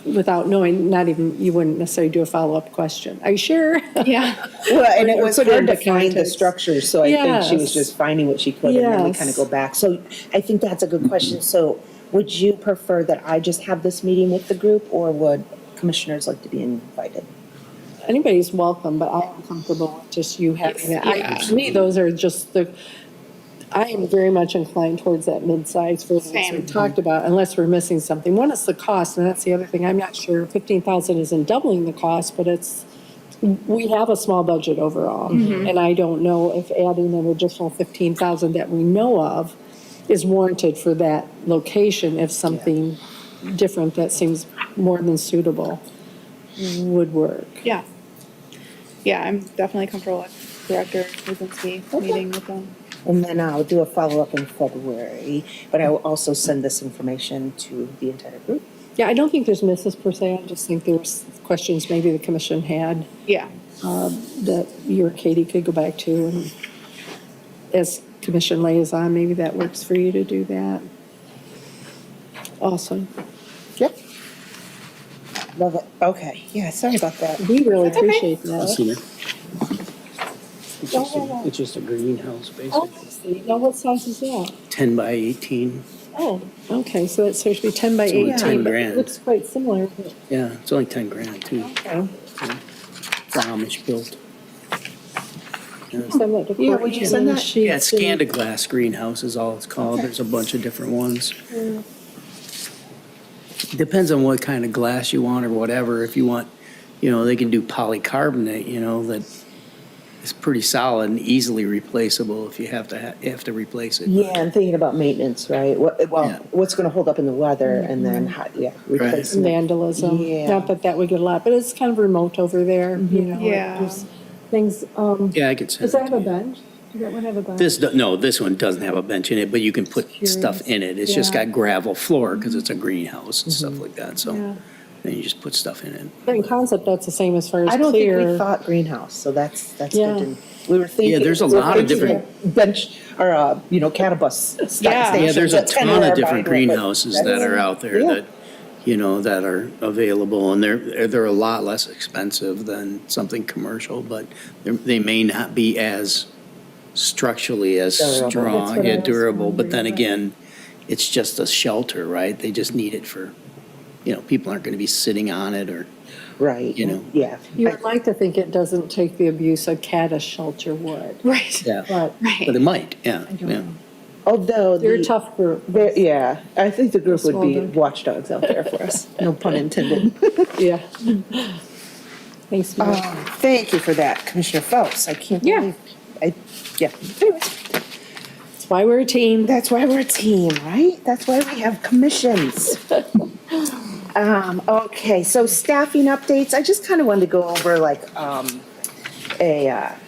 without knowing, not even, you wouldn't necessarily do a follow-up question. Are you sure? Yeah. Well, and it Or was put it hard to into find the context. structures, so I think she was Yes. just finding what she could, and then we Yes. kind of go back. So I think that's a good question. So would you prefer that I just have this meeting with the group, or would commissioners like to be invited? Anybody's welcome, but I'm comfortable with just you having it. Yeah. To me, those are just I am very much inclined towards that mid-size for the reasons we Same. talked about, unless we're missing something. One is the cost, and that's the other thing. I'm not sure 15,000 isn't doubling the cost, but we have a small budget overall. And I don't know if adding an additional 15,000 that we know of is warranted for that location if something different that seems more than suitable would work. Yeah. Yeah, I'm definitely comfortable with Director Kuzinski meeting with them. And then I'll do a follow-up in February, but I will also send this information to the entire group. Yeah, I don't think there's misses per se. I just think there's questions maybe the commission had Yeah. that you or Katie could go back to. And as commission liaison, maybe that works for you to do that. Awesome. Yep. Love it. Okay, yeah, sorry about that. We really appreciate You that. seen it? It's just a greenhouse, Oh, basically, I see. Now, what size is that? 10 by 18. Oh, okay, so it's supposed to be 10 by It's only 18, 10 but it grand. looks quite similar. But Yeah, it's only 10 grand too. okay. It's Amish built. Yeah. Send that to Yeah, Courtney, would you and send then that? she Yeah, it's can- Scandaglass greenhouse is all it's called. There's a bunch of different ones. Depends on what kind of glass you want or whatever. If you want, they can do polycarbonate, that is pretty solid and easily replaceable if you have to replace it. Yeah, I'm thinking about maintenance, right? Yeah. What's gonna hold up in the weather and then, replacing it. Vandalism. Yeah. Not that we get a lot, but it's kind of remote over there, Yeah. there's things, Yeah, I could send does that it have to a you. bench? Does that one have a bench? This one doesn't have a bench in it, but you can put stuff in it. It's just Yeah. got gravel floor because it's a greenhouse and stuff like that, so Yeah. then you just put stuff in it. But in concept, that's the same as far as I don't think we clear. thought greenhouse, so that's good. Yeah. We were thinking. Yeah, there's a we were lot of thinking different- Bench, or, cannabis Yeah. station. Yeah, there's a that's kinda ton where of our different mind went, but greenhouses that are out there Yeah. that are available, and they're a lot less expensive than something commercial, but they may not be as structurally as Durable. That's strong, what I yeah, was durable, but then wondering, again, it's just a shelter, right? They just need it for, people aren't gonna be sitting on it or, Right, yeah. You would like to think it doesn't take the abuse a caddis shelter would, Right. yeah, but but it might, yeah, yeah. Although. they're a the- tough group. Yeah, I think the group would be Small dog. watchdogs out there for us, no pun intended. Yeah. Thanks, Mary. Thank you for that, Commissioner Phelps. I can't Yeah. believe, yeah. Anyways, That's why we're a team. that's why we're a team, right? That's why we have commissions. Okay, so staffing updates, I just kind of wanted to go over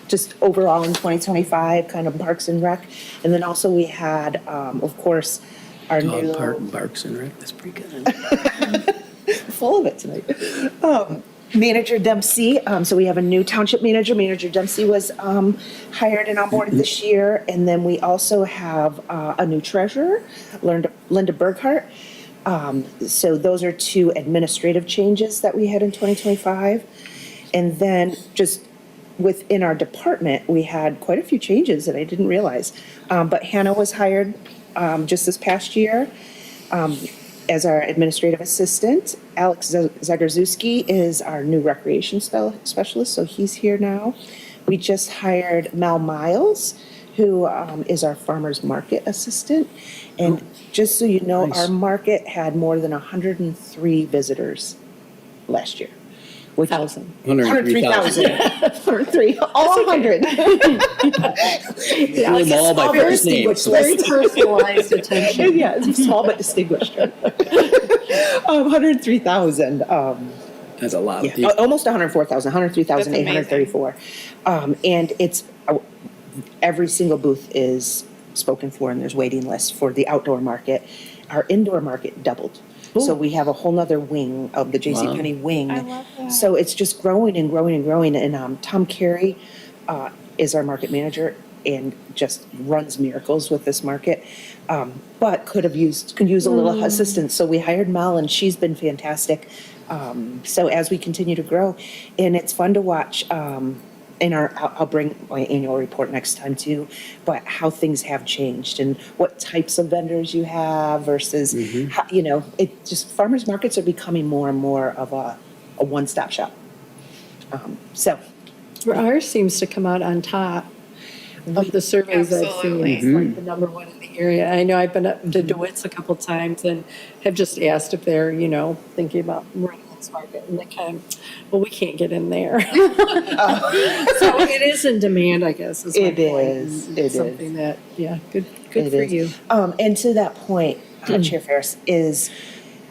just overall in 2025, kind of Parks and Rec. And then also we had, of course, our Dog new. park and Parks and Rec, that's pretty good. Full of it tonight. Manager Dempsey, so we have a new township manager. Manager Dempsey was hired and onboarded this year. And then we also have a new treasurer, Linda Burkhart. So those are two administrative changes that we had in 2025. And then just within our department, we had quite a few changes that I didn't realize. But Hannah was hired just this past year as our administrative assistant. Alex Zagorzuski is our new recreation specialist, so he's here now. We just hired Mel Miles, who is our farmer's market assistant. And just so you know, Nice. our market had more than 103 visitors last year. Which 103,000. 103, all 100. Blew them all by first name. Very personalized attention. Yeah, it's small but distinguished. 103,000. That's a lot of Yeah, people. almost 104,000, 103,834. And it's, every single booth is spoken for and there's waiting lists for the outdoor market. Our indoor market doubled. So we have a whole nother wing of the JCPenney wing. I love that. So it's just growing and growing and growing. And Tom Carey is our market manager and just runs miracles with this market. But could use a little assistance. So we hired Mel and she's been fantastic. So as we continue to grow, and it's fun to watch, I'll bring my annual report next time too, but how things have changed and what types of vendors you have versus, how, it just, farmers markets are becoming more and more of a one-stop shop. So, Ours seems to come out on top of the surveys I've seen. Absolutely. It's like the number one in the area. I know I've been up to DeWitt's a couple times and have just asked if they're, thinking about running this market. And they kind of, well, we can't get in there. So it is in demand, I guess, is my It point. is. And It it's is. something that, yeah, good It for is. you. And to that point, Chair Ferris, is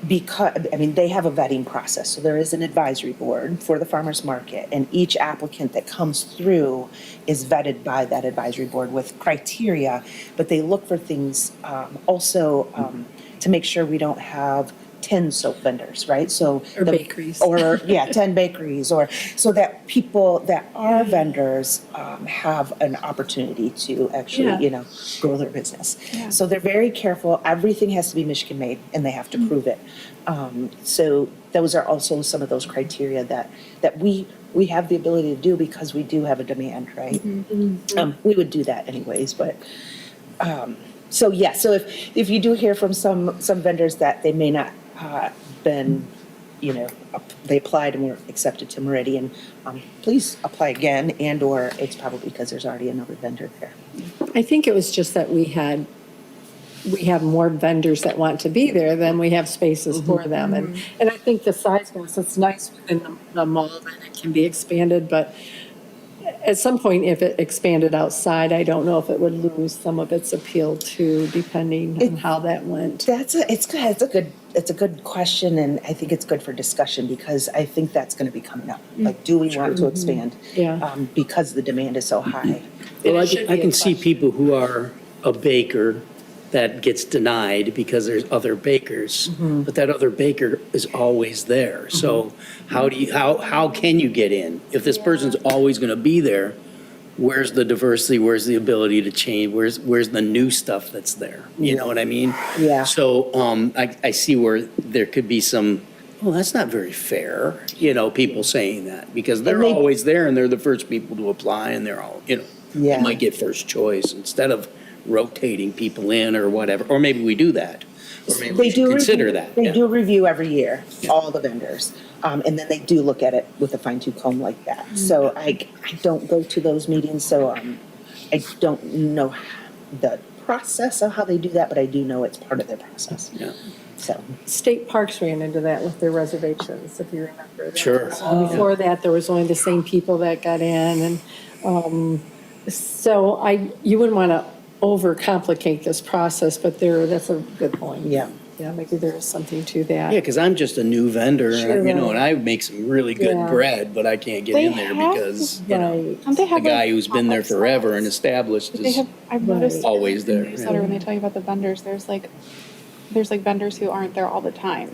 because, they have a vetting process. So there is an advisory board for the farmer's market, and each applicant that comes through is vetted by that advisory board with criteria, but they look for things also to make sure we don't have 10 soap vendors, right? So Or bakeries. Or, yeah, 10 bakeries, or, so that people that are vendors have an opportunity to Yeah. actually, you know, grow their business. Yeah. So they're very careful. Everything has to be Michigan made, and they have to prove it. So those are also some of those criteria that we have the ability to do because we do have a demand, right? We would do that anyways, but, so yeah, so if you do hear from some vendors that they may not been, you know, they applied and were accepted to Meridian, please apply again, and/or it's probably because there's already another vendor there. I think it was just that we have more vendors that want to be there than we have spaces for them. And I think the size goes, it's nice within the mall that it can be expanded, but at some point, if it expanded outside, I don't know if it would lose some of its appeal too, depending on how that went. It's a good question, and I think it's good for discussion because I think that's going to be coming up. Like, do we want to expand? Yeah. Because the demand is so high. Well, It should I be a can see question. people who are a baker that gets denied because there's other bakers, but that other baker is always there. So how can you get in? If this person's always gonna be there, where's the diversity, where's the ability to change, where's the new stuff that's there? You know what I mean? Yeah. So, I see where there could be some, well, that's not very fair, you know, people saying that, because they're they- always there and they're the first people to apply and they're all, you know, Yeah. they might get first choice instead of rotating people in or whatever, or maybe we do that. Or maybe we should consider that. They yeah. do review every year, all the vendors. And then they do look at it with a fine tooth comb like that. So I don't go to those meetings, so I don't know the process of how they do that, but I do know it's part of their process. Yeah. So, State Parks ran into that with their reservations, if you remember. That. Sure. So before that, there was only the same people that got in, and so you wouldn't want to overcomplicate this process, but that's a good point. yeah. Yeah, maybe there is something to that. Yeah, because I'm just a new vendor, Sure. and, you know, and I make some really good Yeah. bread, but I can't get They in there have- because, you know, Right. Don't they the have guy like who's been there pop-up forever stalls? and established They is have, I've noticed always in the there. newsletter when they tell you about the vendors, there's like vendors who aren't there all the time,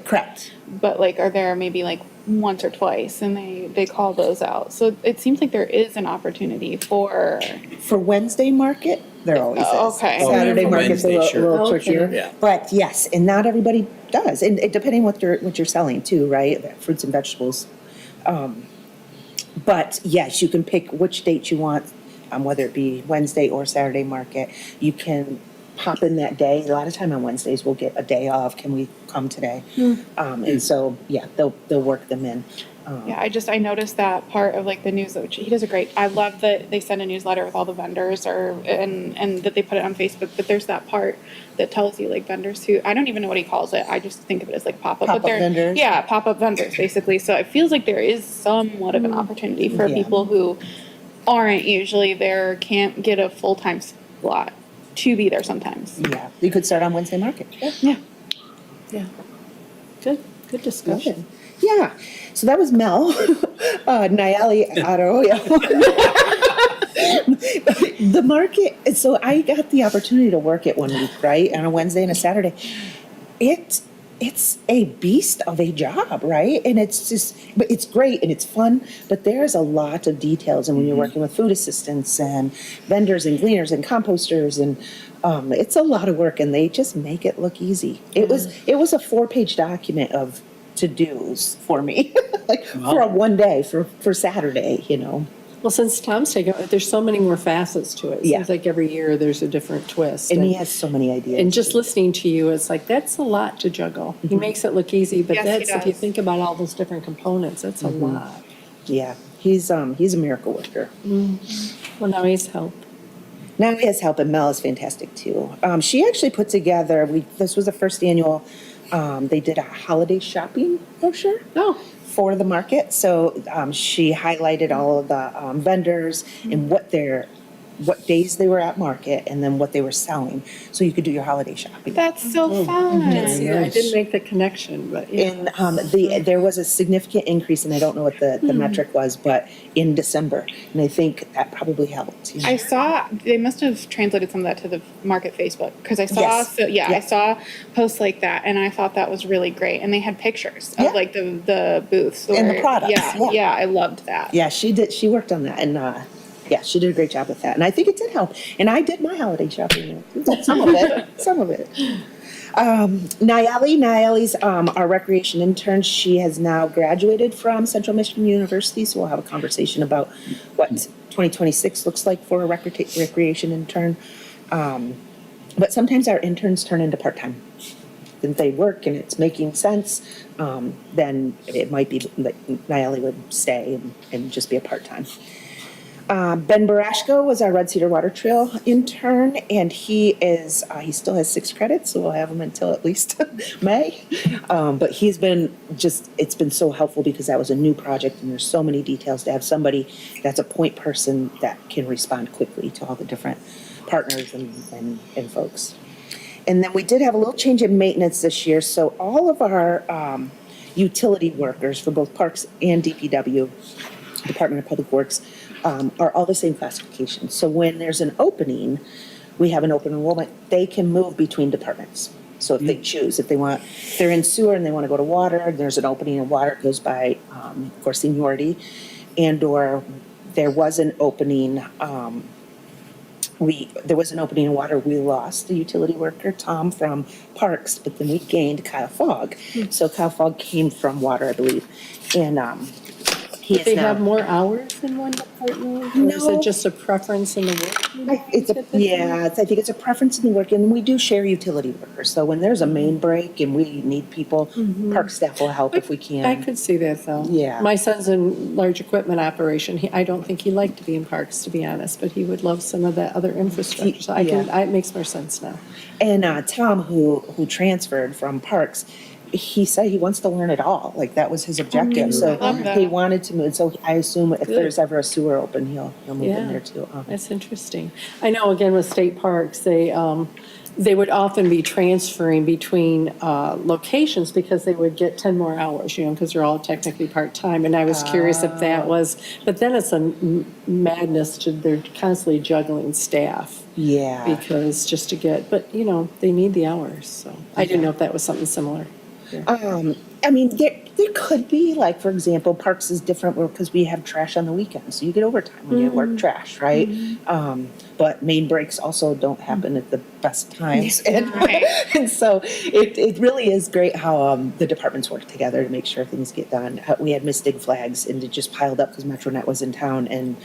Correct. but like are there maybe like once or twice, and they call those out. So it seems like there is an opportunity for. For Wednesday market, there always is. Oh, okay. Saturday For market's a Wednesday, little, sure. little Okay. trickier. Yeah. But yes, and not everybody does, and depending what you're selling too, right? Fruits and vegetables. But yes, you can pick which date you want, whether it be Wednesday or Saturday market. You can pop in that day. A lot of time on Wednesdays, we'll get a day off. Can we come today? And so, yeah, they'll work them in. Yeah, I noticed that part of like the news, which he does a great, I love that they send a newsletter with all the vendors and that they put it on Facebook, but there's that part that tells you like vendors who, I don't even know what he calls it, I just think of it as like pop-up. Pop-up but they're vendors? Yeah, pop-up vendors, basically, so it feels like there is somewhat of an opportunity for Yeah. people who aren't usually there, can't get a full-time slot to be there sometimes. Yeah, you could start on Wednesday market. Yeah. Yeah. Good discussion. Yeah, so that was Mel, Nayeli Arroyo. The market, so I got the opportunity to work it one week, right, on a Wednesday and a Saturday. It's a beast of a job, right? And it's just, but it's great and it's fun, but there's a lot of details. And when you're working with food assistants and vendors and gleaners and composters, and it's a lot of work, and they just make it look easy. It was a 4-page document of to-dos for me, like for a one day, for Saturday, you know. Well, since Tom's taken, there's so many more facets to it. It Yeah. seems like every year there's a different twist. And he has so many ideas. And just listening to you, it's like, that's a lot to juggle. He makes it look easy, but Yes, he that's, if you does. think about all those different components, that's a lot. Yeah, he's a miracle worker. Well, now he's help. Now he has help, and Mel is fantastic too. She actually put together, this was the first annual, they did a holiday shopping brochure Oh, for the market. So she highlighted all of the vendors and what their what days they were at market and then what they were selling, so you could do your holiday shopping. That's so fun. I didn't make the connection, but yeah. And there was a significant increase, and I don't know what the metric was, but in December, and I think that probably helped. You know? I saw they must have translated some of that to the market Facebook because I saw Yes. I saw posts like that and I thought that was really great and they had pictures Yeah. of like the booths And the where- products, Yeah, yeah. I loved that. Yeah, she did. She worked on that, and yeah, she did a great job with that. And I think it did help. And I did my holiday shopping. Some of it. Some of it. Nayeli's our recreation intern. She has now graduated from Central Michigan University, so we'll have a conversation about what 2026 looks like for a recreation intern. But sometimes our interns turn into part-time. If they work and it's making sense, then it might be like Nayeli would stay and just be a part-time. Ben Barashko was our Red Cedar Water Trail intern, and he still has 6 credits, so we'll have him until at least May. But it's been so helpful because that was a new project and there's so many details to have somebody that's a point person that can respond quickly to all the different partners and folks. And then we did have a little change in maintenance this year, so all of our utility workers for both parks and DPW, Department of Public Works, are all the same classification. So when there's an opening, we have an open enrollment, they can move between departments. So if they choose, if they're in sewer and they want to go to water, there's an opening in water, it goes by, for seniority. And/or there was an opening, there was an opening in water, we lost the utility worker, Tom, from Parks, but then we gained Kyle Fogg. So Kyle Fogg came from water, I believe. And, he Do is they now. have more hours in one department? Or is No. it just a preference in the work? I think it's a preference in the work, and we do share utility workers. So when there's a main break and we need people, park staff will help if we can. I could see that though. Yeah. My son's in large equipment operation. I don't think he liked to be in parks, to be honest, but he would love some of that other infrastructure. So it makes more sense now. And Tom, who transferred from Parks, he said he wants to learn it all. Like that was his objective. So I love that. he wanted to move. So I assume if there's ever a sewer open, he'll move in Yeah. there too. That's interesting. I know, again, with state parks, they would often be transferring between locations because they would get 10 more hours, because they're all technically part-time. And I was curious if that was, but then it's a madness they're constantly juggling staff. Yeah. Because just to get, but, they need the hours, so. I didn't know if that was something similar. I mean, there could be, like, for example, Parks is different because we have trash on the weekends. So you get overtime when you work trash, right? But main breaks also don't happen at the best times. And, Right. and so it really is great how the departments work together to make sure things get done. We had missed dig flags and it just piled up because MetroNet was in town, and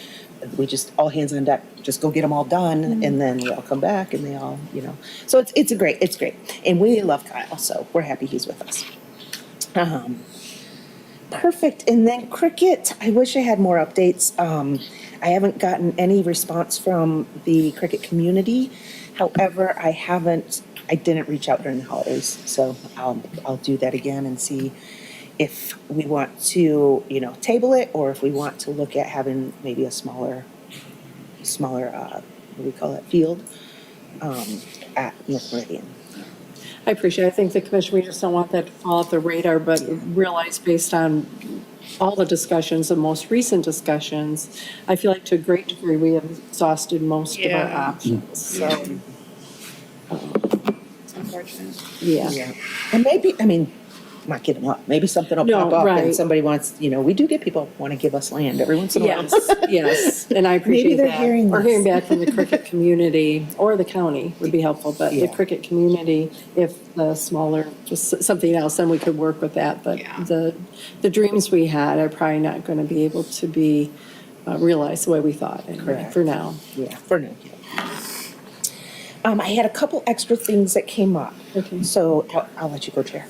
we just all hands on deck, just go get them all done, and then we all come back and they all, So it's great. And we love Kyle, so we're happy he's with us. Perfect. And then cricket, I wish I had more updates. I haven't gotten any response from the cricket community. However, I didn't reach out during the holidays, so I'll do that again and see if we want to, table it, or if we want to look at having maybe a smaller, what do we call it, field, at North Meridian. I appreciate it. I think the commission, we just don't want that to fall off the radar, but realize based on all the discussions, the most recent discussions, I feel like to a great degree, we have exhausted most of our Yeah. options, so, It's unfortunate. yeah. And maybe, not get them up, maybe something will No, pop up and right. somebody wants, we do get people who want to give us land every once in a while. Yes, and I appreciate they're that. hearing Or this. hearing back from the cricket community, or the county would be helpful, but the Yeah. cricket community, if the smaller, just something else, then we could work with that. But Yeah. the dreams we had are probably not going to be able to be realized the way we thought, anyway, Correct. for now. Yeah, for now. I had a couple extra things that came up. Okay. So I'll let you go, Chair.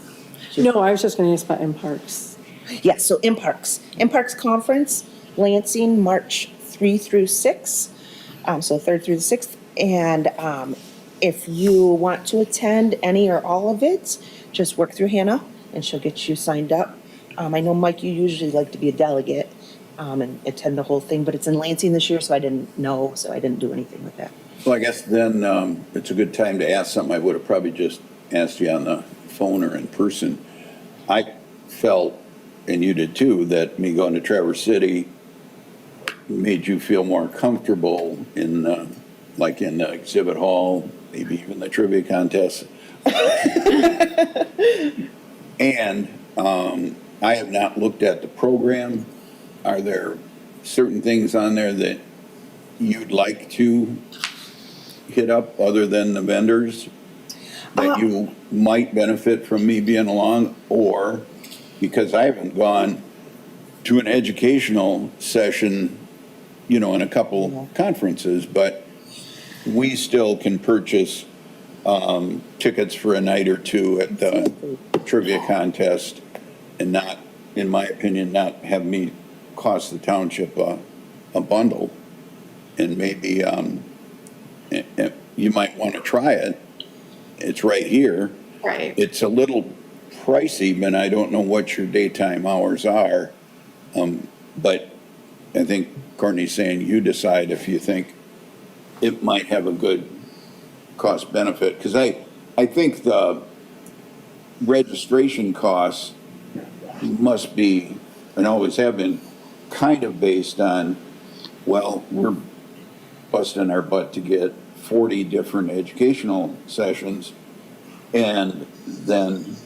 No, I was just going to ask about in parks. Yes, so MParks Conference, Lansing, March 3 through 6, so 3rd through the 6th. And if you want to attend any or all of it, just work through Hannah and she'll get you signed up. I know, Mike, you usually like to be a delegate, and attend the whole thing, but it's in Lansing this year, so I didn't know, so I didn't do anything with that. Well, I guess then it's a good time to ask something I would have probably just asked you on the phone or in person. I felt, and you did too, that me going to Traverse City made you feel more comfortable in, like in the exhibit hall, maybe even the trivia contest. And I have not looked at the program. Are there certain things on there that you'd like to hit up other than the vendors that you might benefit from me being along? Or, because I haven't gone to an educational session, you know, in a couple conferences, but we still can purchase tickets for a night or two at the trivia contest and not, in my opinion, not have me cost the township a bundle. And maybe you might want to try it. It's right here. Right. It's a little pricey, but I don't know what your daytime hours are. But I think Courtney's saying you decide if you think it might have a good cost benefit. Because I think the registration costs must be, and always have been, kind of based on, well, we're busting our butt to get 40 different educational sessions, and then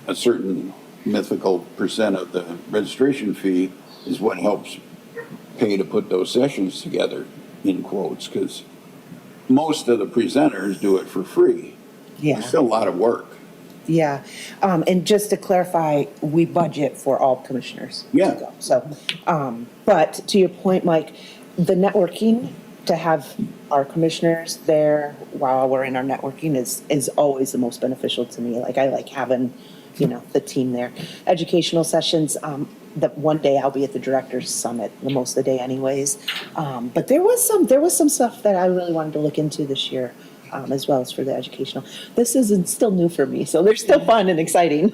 a certain mythical percent of the registration fee is what helps pay to put those sessions together, in quotes, because most of the presenters do it for free. Yeah. It's still a lot of work. Yeah, and just to clarify, we budget for all commissioners to Yeah. go. So, but to your point, Mike, the networking, to have our commissioners there while we're in our networking is always the most beneficial to me. Like, I like having, you know, the team there. Educational sessions, that one day I'll be at the Directors Summit, the most of the day anyways. But there was some stuff that I really wanted to look into this year. As well as for the educational. This isn't still new for me, so they're still fun and exciting.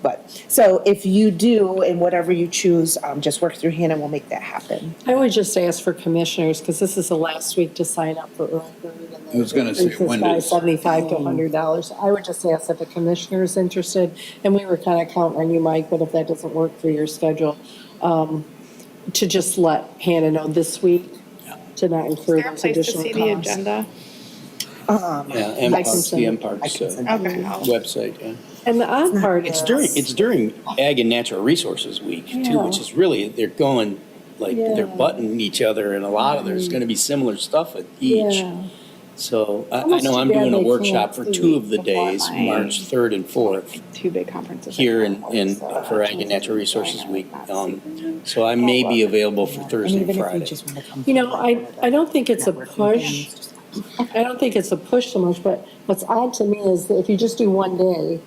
But, so if you do, and whatever you choose, just work through Hannah, we'll make that happen. I would just ask for commissioners, because this is the last week to sign up for early bird. And I was gonna say, when by does- $75 to $100. I would just ask if a commissioner is interested, and we were kind of counting on you, Mike, but if that doesn't work for your schedule, to just let Hannah know this week to not Is incur there a those place to additional see the costs. agenda? Yeah, I can MParks, send the it. MParks I can send Okay. website, yeah. And the odd part is. It's during Ag and Natural Resources Week too, Yeah. which is really, they're going, like, they're Yeah. butting each other, and a lot of, there's gonna be similar stuff at each. Yeah. So I Almost know I'm too bad doing a they workshop can't for see 2 of the before days, mine. March 3rd and 4th, Two big conferences. here in for Ag and Natural Resources Week. So I may be available for And Thursday even and if you Friday. just want to come. You know, I don't think it's a networking push. things, I don't think it's a push so much, but what's odd to me is that if you just do one day,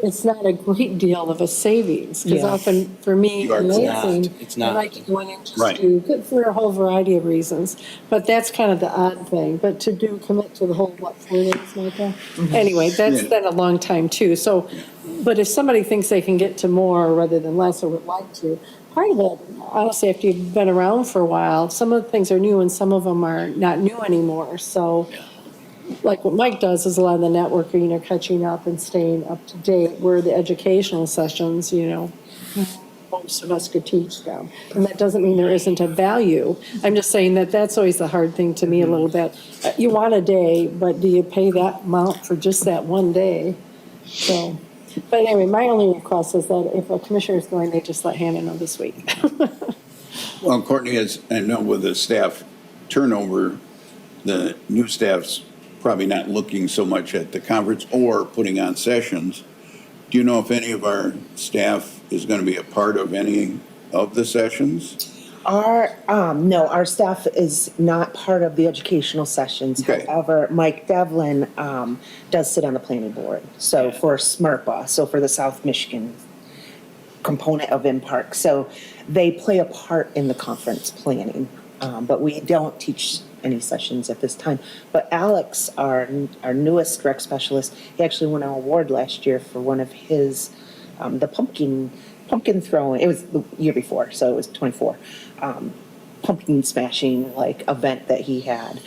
it's not a great deal of a savings. Because Yeah. often, for me, It's in not. Lansing, It's I not. like to go in and just Right. do, good for a whole variety of reasons. But that's kind of the odd thing. But to commit to the whole, 4 days, Micah? Anyway, that's Yeah. been a long time too. So, but if somebody thinks they can get to more rather than less, or would like to, part of it, honestly, after you've been around for a while, some of the things are new and some of them are not new anymore. So, like what Mike does is a lot of the networking or catching up and staying up to date, where the educational sessions, you know, most of us could teach them. And that doesn't mean there isn't a value. I'm just saying that that's always the hard thing to me a little bit. You want a day, but do you pay that amount for just that one day? So, but anyway, my only request is that if a commissioner is going, they just let Hannah know this week. Well, Courtney, as I know with the staff turnover, the new staff's probably not looking so much at the conference or putting on sessions. Do you know if any of our staff is going to be a part of any of the sessions? No, our staff is not part of the educational sessions. Okay. However, Mike Devlin, does sit on the planning board. So for SMERPA, so for the South Michigan component of MPark. So they play a part in the conference planning. But we don't teach any sessions at this time. But Alex, our newest rec specialist, he actually won an award last year for one of his, the pumpkin pumpkin throwing, it was the year before, so it was 24, pumpkin smashing like event that he had.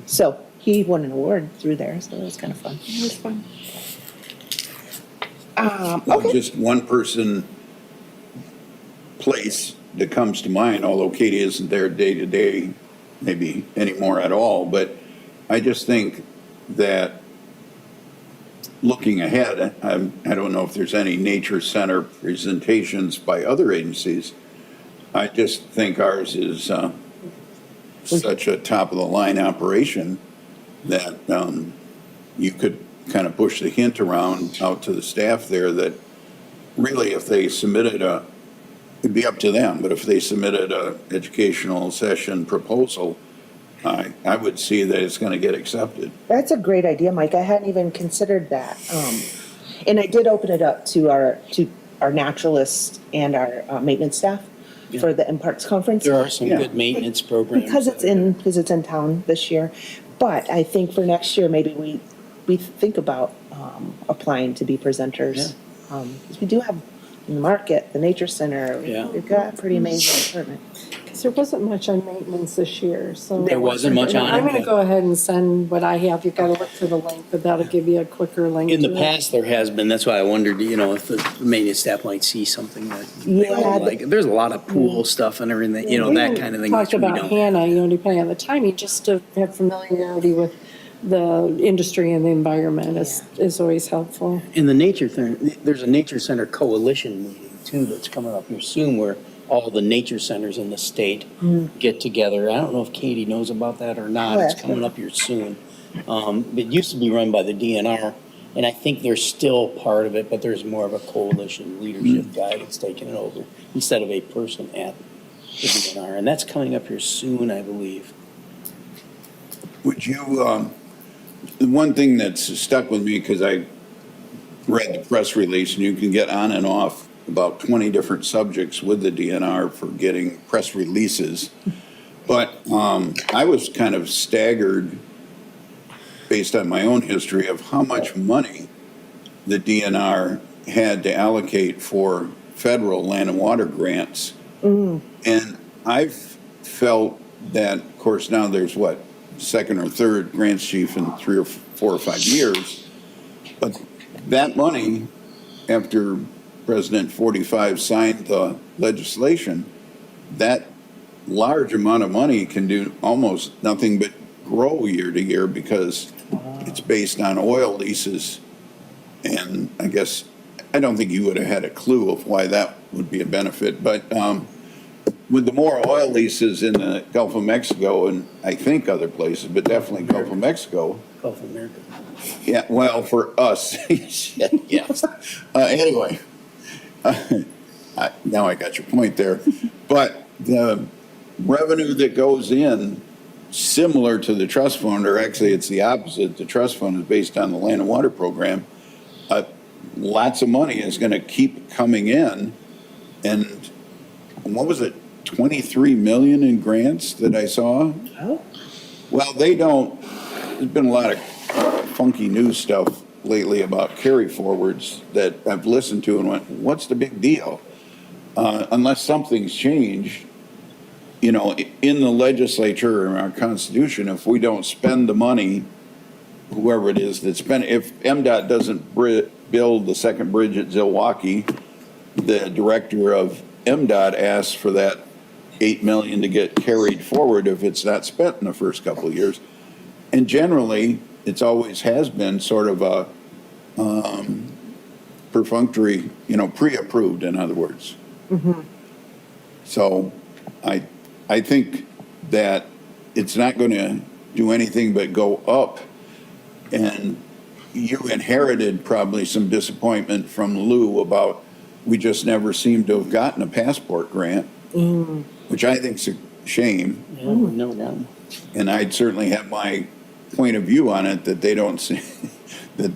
So he won an award through there, so it was kind of fun. It was fun. Well, Okay. just one person place that comes to mind, although Katie isn't there day to day, maybe anymore at all, but I just think that looking ahead, I don't know if there's any nature center presentations by other agencies. I just think ours is such a top of the line operation that you could kind of push the hint around out to the staff there that really if they submitted it'd be up to them, but if they submitted a educational session proposal, I would see that it's going to get accepted. That's a great idea, Mike. I hadn't even considered that. And I did open it up to our naturalists and our maintenance staff for the Imparks conference. There are some Yeah. good maintenance programs. Because it's in town this year. But I think for next year, maybe we think about applying to be presenters. 'Cause we do have in the market, the nature center. Yeah. We've got a pretty amazing department. Because there wasn't much on maintenance this year, so. There wasn't much on it, I'm gonna but- go ahead and send what I have. You've got to look for the link, but that'll give you a quicker link. In the to it. past, there has been, that's why I wondered, if the maintenance staff might see something that they Yeah, would like. There's a lot of pool stuff and everything, We that even kind of thing. Talked which we about don't. Hannah, depending on the timing, just to have familiarity with the industry and the environment is always helpful. In the there's a nature center coalition meeting too that's coming up here soon where all the nature centers in the state get together. I don't know if Katie knows about that or not. Oh, It's yeah. coming up here soon. It used to be run by the DNR, and I think they're still part of it, but there's more of a coalition leadership guy that's taking it over instead of a person at the DNR. And that's coming up here soon, I believe. Would you, the one thing that's stuck with me, because I read the press release, and you can get on and off about 20 different subjects with the DNR for getting press releases. But I was kind of staggered, based on my own history, of how much money the DNR had to allocate for federal land and water grants. And I've felt that, of course, now there's second or third grants chief in 3 or 4 or 5 years. But that money, after President 45 signed the legislation, that large amount of money can do almost nothing but grow year to year because it's based on oil leases. And I guess, I don't think you would have had a clue of why that would be a benefit, but with the more oil leases in the Gulf of Mexico and I think other places, but definitely Gulf of Mexico. Gulf of America. Yeah, well, for us, yes. Anyway, now I got your point there. But the revenue that goes in, similar to the trust fund, or actually it's the opposite, the trust fund is based on the land and water program, lots of money is going to keep coming in. And what was it, 23 million in grants that I saw? Oh. Well, they don't, there's been a lot of funky news stuff lately about carry forwards that I've listened to and went, what's the big deal? Unless something's changed, in the legislature or our constitution, if we don't spend the money, whoever it is that's spent, if MDOT doesn't build the second bridge at Zilwaukee, the director of MDOT asks for that 8 million to get carried forward if it's not spent in the first couple of years. And generally, it's always has been sort of a perfunctory, pre-approved, in other words. So I think that it's not going to do anything but go up. And you inherited probably some disappointment from Lou about we just never seem to have gotten a passport grant, which I think's a shame. Yeah, no doubt. And I'd certainly have my point of view on it that they don't see, that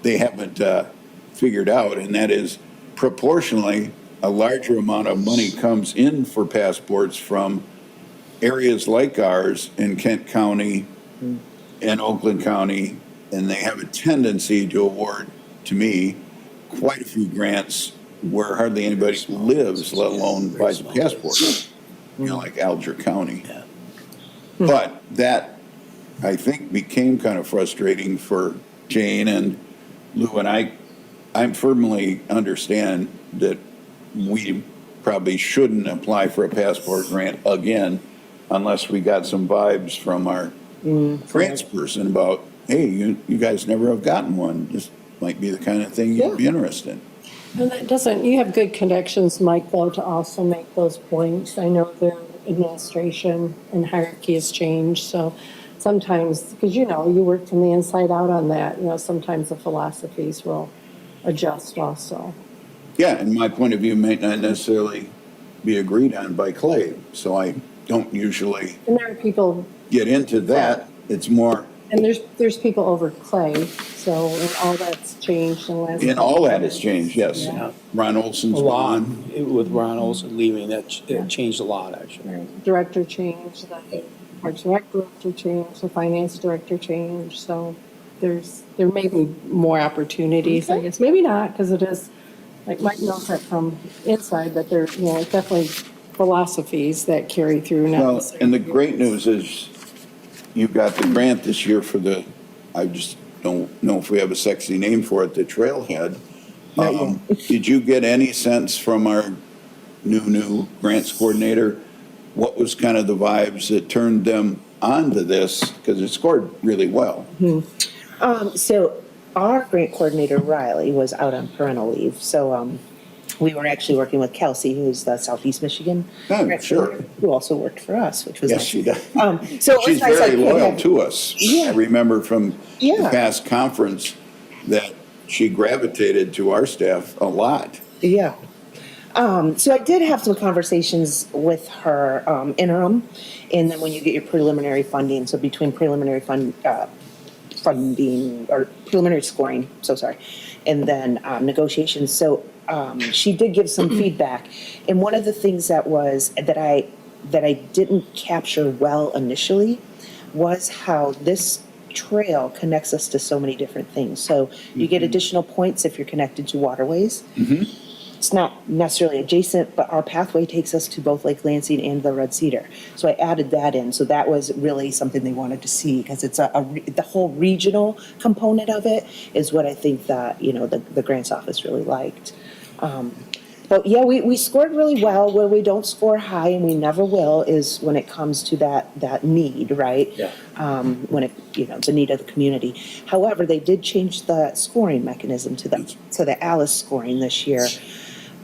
they haven't figured out, and that is proportionally a larger amount of money comes in for passports from areas like ours in Kent County and Oakland County, and they have a tendency to award, to me, quite a few grants where hardly anybody lives, let alone buys a passport, you know, like Alger County. Yeah. But that, I think, became kind of frustrating for Jane and Lou, and I firmly understand that we probably shouldn't apply for a passport grant again unless we got some vibes from our grants person about, hey, you guys never have gotten one. This might be the kind of thing you'd be interested in. And that doesn't, you have good connections, Mike, though, to also make those points. I know their administration and hierarchy has changed, so sometimes, because you know, you work from the inside out on that, you know, sometimes the philosophies will adjust also. Yeah, and my point of view may not necessarily be agreed on by Clay, so I don't usually And there are people, get into that. It's more, and there's people over Clay, so and all that's changed in the last. and all that has changed, yes. Yeah. Ron Olson's A lot, gone. with Ron Olson leaving, it changed a lot, actually. Right. Director changed, the Parks and Rec director changed, the finance director changed, so there may be more opportunities, I guess. Maybe not, because it is, like Mike knows that from inside, but there, you know, definitely philosophies that carry through now. Well, and the great news is you got the grant this year for the, I just don't know if we have a sexy name for it, the Trailhead. Did you get any sense from our new grants coordinator? What was kind of the vibes that turned them on to this? Because it scored really well. So our grant coordinator, Riley, was out on parental leave. So we were actually working with Kelsey, who's the Southeast Michigan Oh, grant sure. coordinator, who also worked for us, which was Yes, nice. she does. So it was She's nice, very like, loyal to us. Yeah. I remember from the Yeah. past conference that she gravitated to our staff a lot. Yeah. So I did have some conversations with her interim, and then when you get your preliminary funding, so between preliminary funding or preliminary scoring, so sorry, and then negotiations. So she did give some feedback, and one of the things that I didn't capture well initially was how this trail connects us to so many different things. So you get additional points if you're connected to waterways. It's not necessarily adjacent, but our pathway takes us to both Lake Lansing and the Red Cedar. So I added that in. So that was really something they wanted to see, because it's the whole regional component of it is what I think that, you know, the grants office really liked. But yeah, we scored really well. Where we don't score high, and we never will, is when it comes to that need, right? Yeah. When it, you know, the need of the community. However, they did change the scoring mechanism to the Alice scoring this year.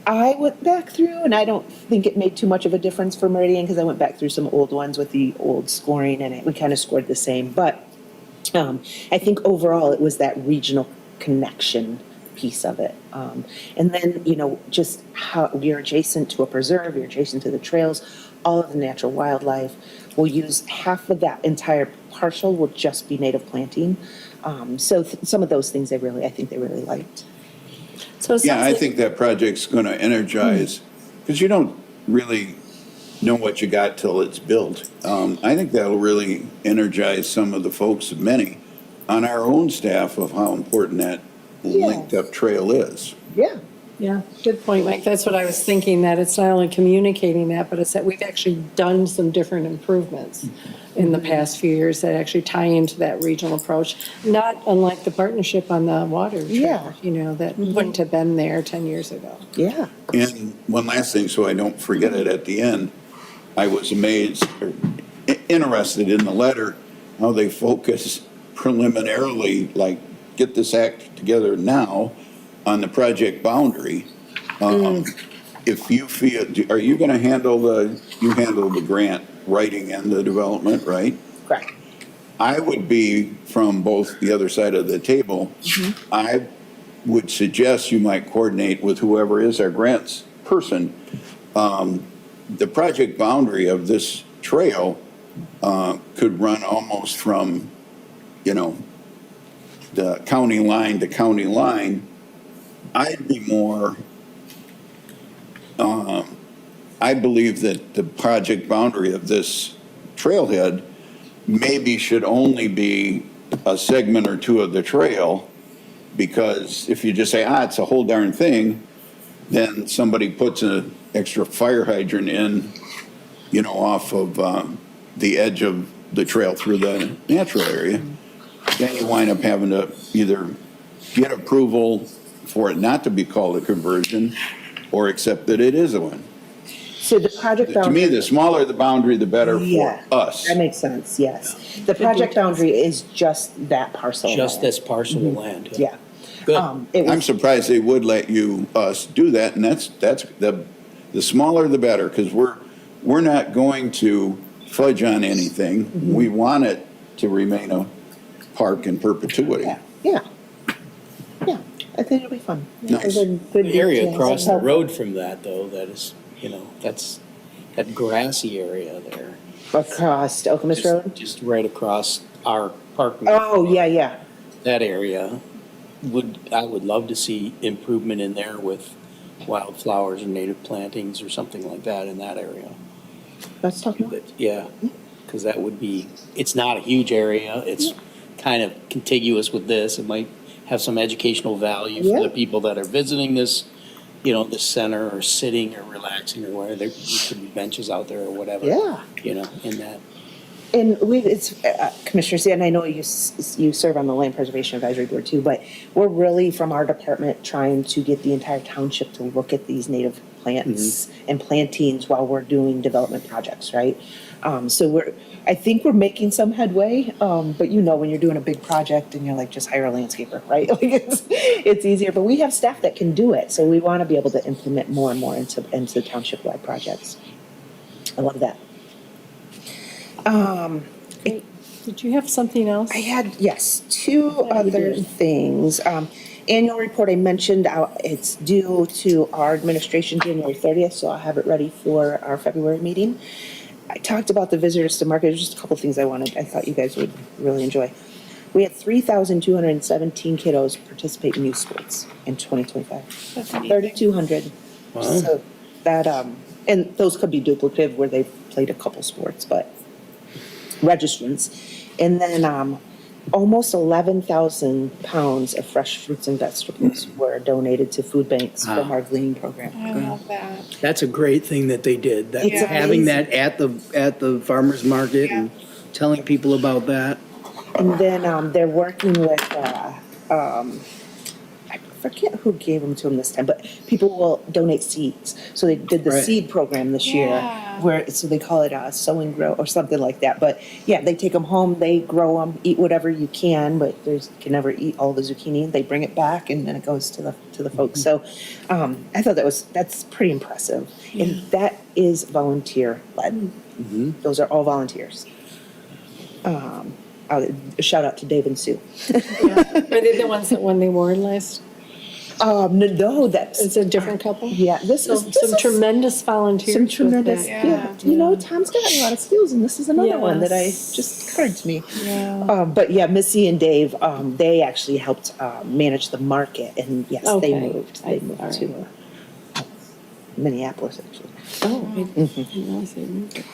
I went back through, and I don't think it made too much of a difference for Meridian, because I went back through some old ones with the old scoring, and we kind of scored the same. But I think overall it was that regional connection piece of it. And then, you know, just how you're adjacent to a preserve, you're adjacent to the trails, all of the natural wildlife. We'll use half of that entire parcel will just be native planting. So some of those things I think they really liked. So it Yeah, sounds I like- think that project's going to energize, because you don't really know what you got till it's built. I think that'll really energize some of the folks, many, on our own staff, of how important that linked up trail is. Yeah. Yeah, good point, Mike. That's what I was thinking, that it's not only communicating that, but it's that we've actually done some different improvements in the past few years that actually tie into that regional approach, not unlike the partnership on the water trail, Yeah. you know, that wouldn't have been there 10 years ago. Yeah. And one last thing, so I don't forget it at the end, I was amazed, or interested in the letter, how they focus preliminarily, like, get this act together now on the project boundary. If you feel, are you gonna handle the grant writing and the development, right? Correct. I would be from both the other side of the table. I would suggest you might coordinate with whoever is our grants person. The project boundary of this trail could run almost from, you know, the county line to county line. I'd be more, I believe that the project boundary of this trailhead maybe should only be a segment or two of the trail, because if you just say, it's a whole darn thing, then somebody puts an extra fire hydrant in, off of the edge of the trail through the natural area, then you wind up having to either get approval for it not to be called a conversion or accept that it is a one. So the project To me, boundary. the smaller the boundary, the better Yeah, for us. that makes sense, yes. The project boundary is just that parcel of Just land. this parcel of land. Yeah. Good. It I'm was, surprised they would let us do that, and that's the smaller the better, because we're not going to fudge on anything. Mm-hmm. We want it to remain a park in perpetuity. yeah. Yeah, I think it'll be fun. Nice. Good The area details. across the road from that, though, that is, that's that grassy area there. Across Okemos Road? Just right across our parking. Oh, yeah. That area, I would love to see improvement in there with wildflowers and native plantings or something like that in that area. Let's talk more. Yeah, because that would be, it's not a huge area, it's kind of contiguous with this, it might have some educational value for Yeah. the people that are visiting this, this center or sitting or relaxing or where there could be benches out there or whatever. Yeah. In that. And it's Commissioner C, and I know you serve on the Land Preservation Advisory Board too, but we're really, from our department, trying to get the entire township to look at these native plants and plantings while we're doing development projects, right? So I think we're making some headway, but when you're doing a big project and you're like, just hire a landscaper, right? Like it's easier, but we have staff that can do it, so we want to be able to implement more and more into township-wide projects. I love that. Did you have something else? I had, yes, two other things. Annual report, I mentioned, it's due to our administration January 30th, so I'll have it ready for our February meeting. I talked about the visitors to market. There's just a couple things I thought you guys would really enjoy. We had 3,217 kiddos participate in youth sports in 2025. That's amazing. 3,200. Wow. So that, and those could be duplicative where they've played a couple sports, but registrants. And then almost 11,000 pounds of fresh fruits and vegetables were donated to food banks from our gleaning program. I love that. That's a great thing that they did, that It's having amazing. that at the farmer's market and telling people about that. And then they're working with, I forget who gave them to them this time, but people will donate seeds. So they did the Right. seed program this Yeah. year, so they call it sow and grow or something like that. But yeah, they take them home, they grow them, eat whatever you can, but you can never eat all the zucchini. They bring it back and then it goes to the folks. So I thought that's pretty impressive, and that is volunteer led. Those are all volunteers. Shout out to Dave and Sue. Are they the ones that won the award last? No, that's. It's a different couple? Yeah, this So is some tremendous volunteers. some with tremendous. that. Yeah, Tom's got a lot of skills, and this is another one that Yes. just occurred to me. Yeah. But yeah, Missy and Dave, they actually helped manage the market, and yes, Okay. they moved. They moved all right. to Minneapolis, actually. Oh, I didn't realize they moved it.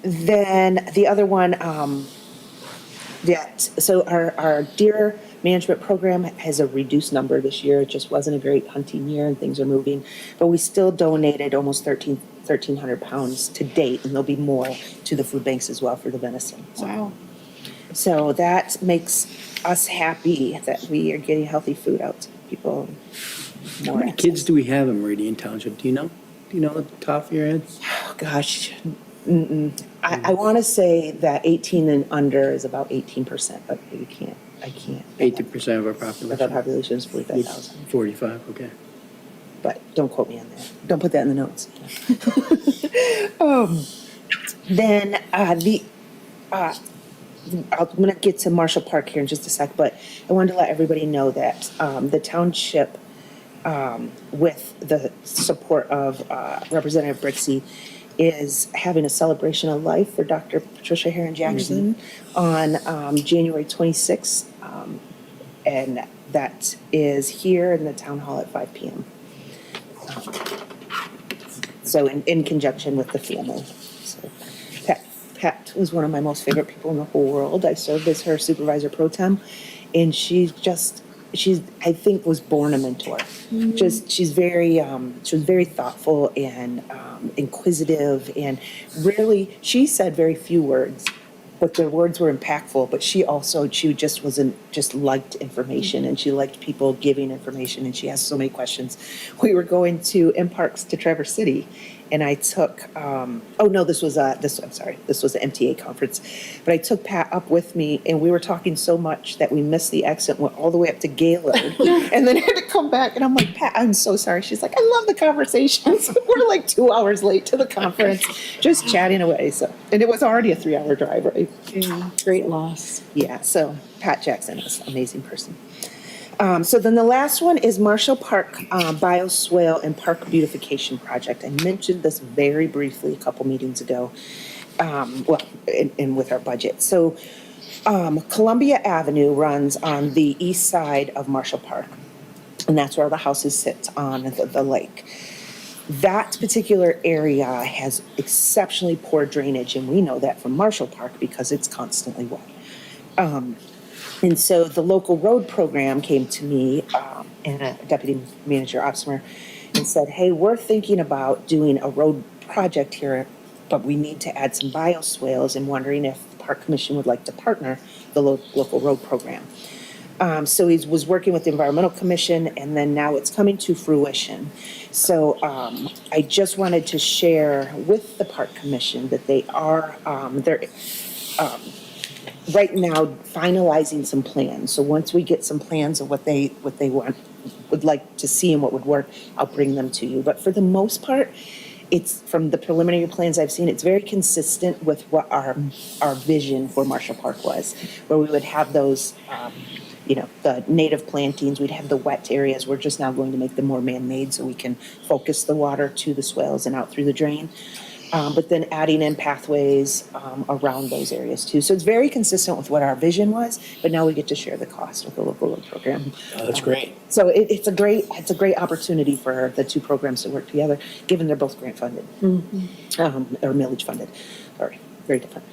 Then the other one, so our deer management program has a reduced number this year. It just wasn't a great hunting year and things are moving. But we still donated almost 1,300 pounds to date, and there'll be more to the food banks as well for the venison. Wow. So that makes us happy that we are getting healthy food out to people. How many kids do we have in Meridian Township? Do you know? Do you know at the top of your head? Oh, gosh. I want to say that 18 and under is about 18%, but I can't. 80% of our But our population. population is 45,000. 45, okay. But don't quote me on that. Don't put that in the notes. Then I'm going to get to Marshall Park here in just a sec, but I wanted to let everybody know that the township, with the support of Representative Brixey, is having a celebration of life for Dr. Patricia Heron Jackson on January 26th. And that is here in the town hall at 5 p.m. So in conjunction with the family. So Pat was one of my most favorite people in the whole world. I served as her supervisor pro tem, and she's just I think was born a mentor. She was very thoughtful and inquisitive, and rarely, she said very few words, but their words were impactful. But she just wasn't, just liked information, and she liked people giving information, and she asked so many questions. We were going to M-Parks to Traverse City, and I took, oh no, this was an MTA conference, but I took Pat up with me, and we were talking so much that we missed the exit, went all the way up to Gaylord, and then had to come back, and I'm like, Pat, I'm so sorry. She's like, I love the conversations. We're like 2 hours late to the conference, just chatting away, so, and it was already a 3-hour drive, right? Great loss. Yeah, so Pat Jackson is an amazing person. So then the last one is Marshall Park Bioswale and Park Beautification Project. I mentioned this very briefly a couple meetings ago, with our budget. So Columbia Avenue runs on the east side of Marshall Park, and that's where the houses sit on the lake. That particular area has exceptionally poor drainage, and we know that from Marshall Park because it's constantly wet. And so the local road program came to me and a deputy manager, Opsmer, and said, hey, we're thinking about doing a road project here, but we need to add some bioswales, and wondering if the Park Commission would like to partner the local road program. So he was working with the Environmental Commission, and then now it's coming to fruition. So I just wanted to share with the Park Commission that they are, they're right now finalizing some plans. So once we get some plans of what they would like to see and what would work, I'll bring them to you. But for the most part, it's, from the preliminary plans I've seen, it's very consistent with what our vision for Marshall Park was, where we would have those, the native plantings, we'd have the wet areas. We're just now going to make them more man-made so we can focus the water to the swales and out through the drain. But then adding in pathways around those areas too. So it's very consistent with what our vision was, but now we get to share the cost with the local road program. Oh, that's great. So it's a great opportunity for the two programs to work together, given they're both grant funded, or millage funded. Sorry, very different.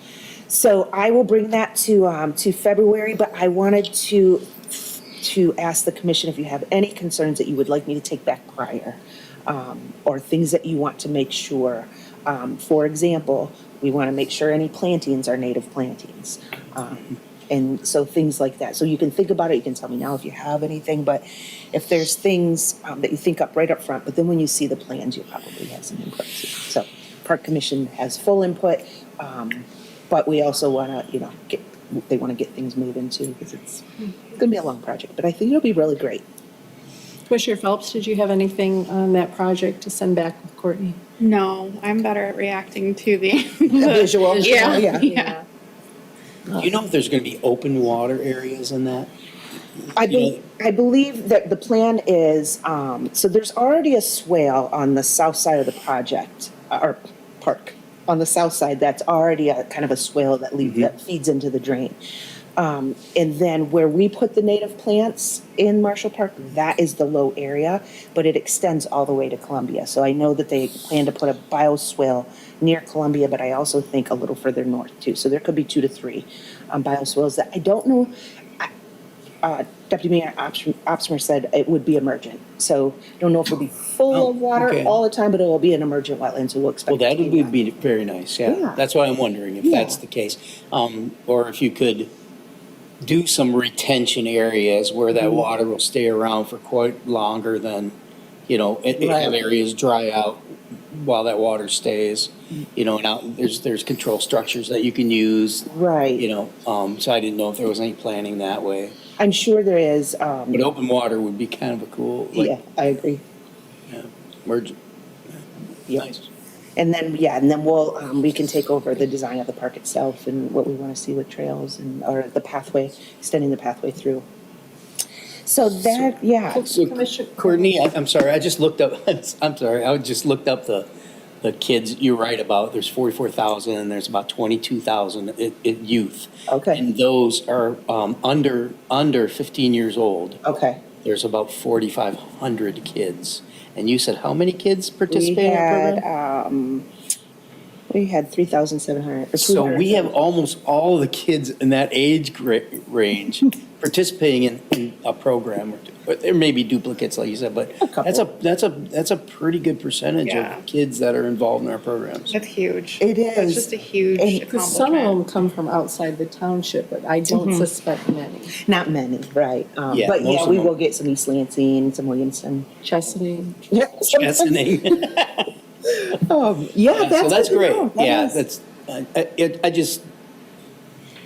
So I will bring that to February, but I wanted to ask the commission if you have any concerns that you would like me to take back prior, or things that you want to make sure. For example, we want to make sure any plantings are native plantings. And so things like that. So you can think about it. You can tell me now if you have anything, but if there's things that you think up right up front, but then when you see the plans, you probably have some input too. So Park Commission has full input, but we also want to, they want to get things moving too, because it's going to be a long project, but I think it'll be really great. Commissioner Phelps, did you have anything on that project to send back with Courtney? No, I'm better at reacting to the Visual. Yeah. Yeah. Do you know if there's going to be open water areas in that? I believe that the plan is, so there's already a swale on the south side of the project, or park, on the south side, that's already a kind of a swale that that feeds into the drain. And then where we put the native plants in Marshall Park, that is the low area, but it extends all the way to Columbia. So I know that they plan to put a bioswale near Columbia, but I also think a little further north too. So there could be 2 to 3 bioswales that I don't know. Deputy Mayor Opsmer said it would be emergent. So I don't know if it'll be full of water okay. all the time, but it will be an emergent wetland, so we'll expect Well, it that to would be very nice, yeah. Yeah. That's why I'm wondering if Yeah. that's the case. Or if you could do some retention areas where that water will stay around for quite longer than, have areas dry out while that water stays, and out, there's control structures that you can use. Right. So I didn't know if there was any planning that way. I'm sure there is. But open water would be kind of a cool, Yeah, I agree. merge. Yeah. Nice. And then we'll, we can take over the design of the park itself and what we want to see with trails or the pathway, extending the pathway through. So that, yeah. So Commissioner- Courtney, I'm sorry, I just looked up, I just looked up the kids you're right about. There's 44,000 and there's about 22,000 youth. Okay. And those are under 15 years old. Okay. There's about 4,500 kids. And you said how many kids participate in the program? We had 3,700. So we have almost all the kids in that age range participating in a program, or there may be duplicates, like you said, but that's a pretty good percentage Yeah. of kids that are involved in our programs. That's huge. It That's is. just a huge And Because some of them accomplishment. come from outside the township, but I don't suspect many. Not many, right? Yeah, But most yeah, of we them. will get some East Lansing, some Williamston. Chastity. That's the name. Yeah, So that's good to great. know. That Yeah, is. that's, I just,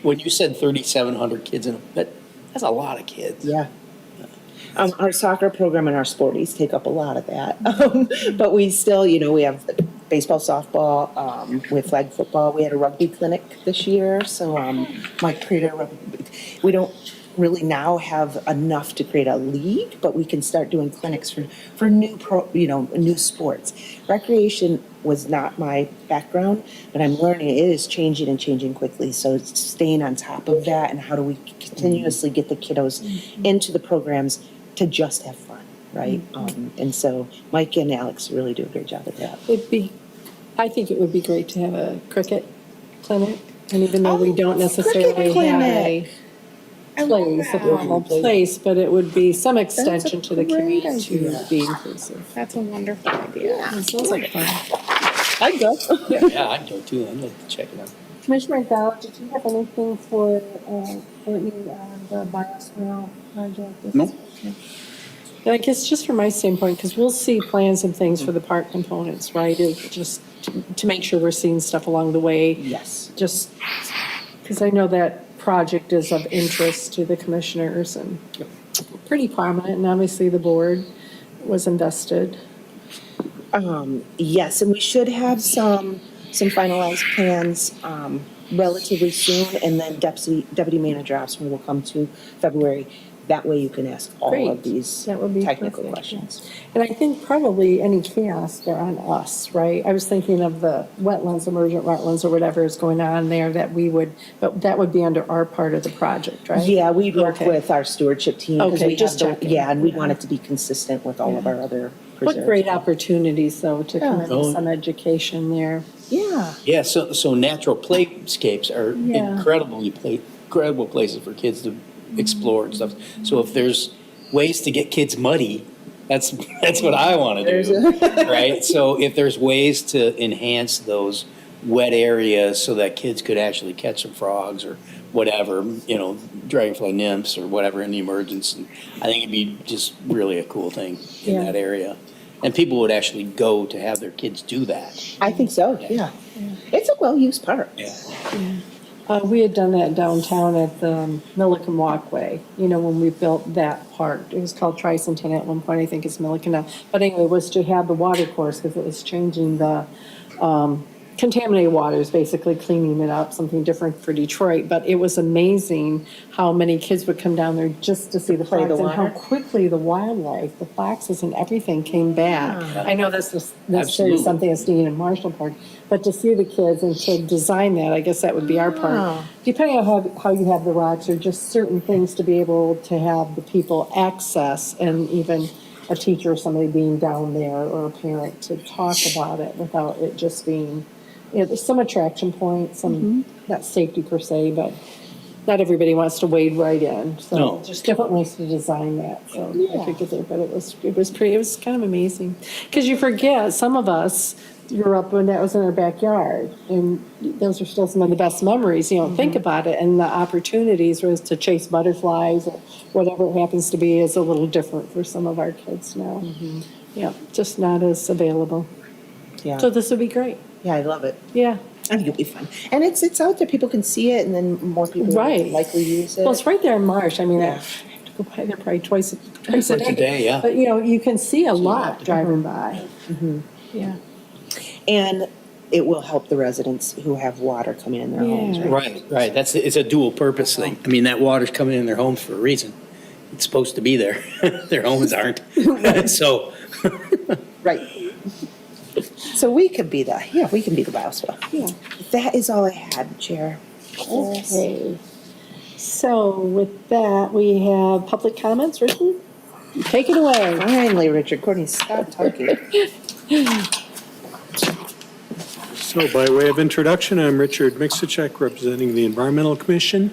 when you said 3,700 kids, that's a lot of kids. Yeah. Our soccer program and our sporties take up a lot of that. But we still, we have baseball, softball, we have flag football. We had a rugby clinic this year, so Mike created a rugby. We don't really now have enough to create a league, but we can start doing clinics for new new sports. Recreation was not my background, but I'm learning it is changing and changing quickly. So it's staying on top of that, and how do we continuously get the kiddos into the programs to just have fun, right? And so Mike and Alex really do a great job at that. I think it would be great to have a cricket clinic, and even though we don't cricket necessarily have a clinic. place, a formal place, but it would be some extension to the great community to idea. be inclusive. That's a wonderful idea. It sounds like fun. I'd go. Yeah, I'd go too. I'd like to check it out. Commissioner McDowell, did you have anything for Courtney on the bioswale project? Nope. Okay. And I guess just from my standpoint, because we'll see plans and things for the park components, right? Just to make sure we're seeing stuff along the way. Yes. Just because I know that project is of interest to the commissioners and pretty prominent, and obviously the board was invested. Yes, and we should have some finalized plans relatively soon, and then deputy manager Osmer will come to February. That way you can ask all of Great. these That would be technical perfect. questions. And I think probably any chaos are on us, right? I was thinking of the wetlands, emergent wetlands or whatever is going on there but that would be under our part of the project, right? Yeah, we'd work Okay. with our stewardship team. 'Cause Okay, we have just checking. Yeah, and we want it to be consistent with all of our other preserves. What great opportunities, though, to come in Oh. with some education there. Yeah. Yeah, so natural playscapes are Yeah. incredible places for kids to explore and stuff. So if there's ways to get kids muddy, that's what I want to do, right? So if there's ways to enhance those wet areas so that kids could actually catch some frogs or whatever, dragonfly nymphs or whatever in the emergence, and I think it'd be just really a cool thing in Yeah. that area. And people would actually go to have their kids do that. I think so, yeah. It's a well-used park. Yeah. We had done that downtown at the Milliken Walkway, when we built that park. It was called Tricentennial at one point, I think it's Milliken now. But anyway, it was to have the water course because it was changing the contaminated waters, basically cleaning it up, something different for Detroit. But it was amazing how many kids would come down there just to see the Play the frogs and how water. quickly the wildlife, the foxes and everything came back. I know this was necessarily Absolutely. something that's needed in Marshall Park, but to see the kids and to design that, I guess that would be our part. Wow. Depending on how you have the rocks or just certain things to be able to have the people access and even a teacher or somebody being down there or a parent to talk about it without it just being, there's some attraction points, not safety per se, but not everybody wants to wade right in. So No. there's different ways to design that. So I could get there, but it was kind of amazing. Because you forget, some of us grew up when that was in our backyard, and those are still some of the best memories. Think about it, and the opportunities was to chase butterflies or whatever it happens to be is a little different for some of our kids now. Yeah, just not as available. Yeah, So this would be great. yeah, I love it. Yeah. I think it'll be fun. And it's out there, people can see it, and then more people will Right. likely use it. Well, it's right there in Marsh. I mean, I Yeah. have to go by there probably twice a Twice a day. day, yeah. But, you can see a lot driving by. Yeah. And it will help the residents who have water coming in their homes, Yeah. right? Right. It's a dual purpose thing. I mean, that water's coming in their homes for a reason. It's supposed to be there. Their homes aren't. So, Right. So we can be the bioswale. Yeah. That is all I had, Chair. Okay. So with that, we have public comments. Richard, take it away. Finally, Richard, Courtney, stop talking. So by way of introduction, I'm Richard Mixicek, representing the Environmental Commission.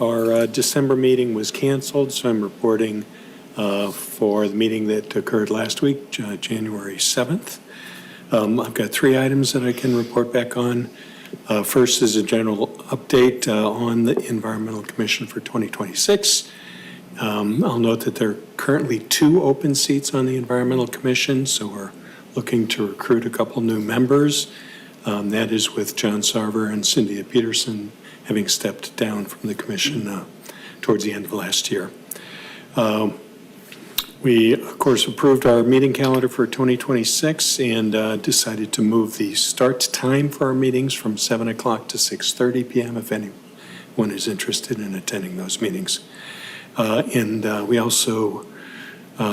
Our December meeting was canceled, so I'm reporting for the meeting that occurred last week, January 7th. I've got 3 items that I can report back on. First is a general update on the Environmental Commission for 2026. I'll note that there are currently 2 open seats on the Environmental Commission, so we're looking to recruit a couple new members. That is with John Sarver and Cynthia Peterson having stepped down from the commission towards the end of last year. We, of course, approved our meeting calendar for 2026 and decided to move the start time for our meetings from 7 o'clock to 6:30 p.m. if anyone is interested in attending those meetings. We also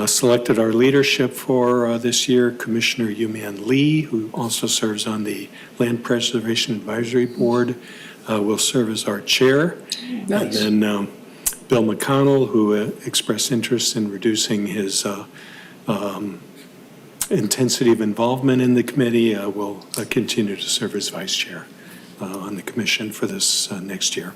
selected our leadership for this year. Commissioner Yuman Lee, who also serves on the Land Preservation Advisory Board, will serve as our chair. Nice. And then Bill McConnell, who expressed interest in reducing his intensity of involvement in the committee, will continue to serve as vice chair on the commission for this next year.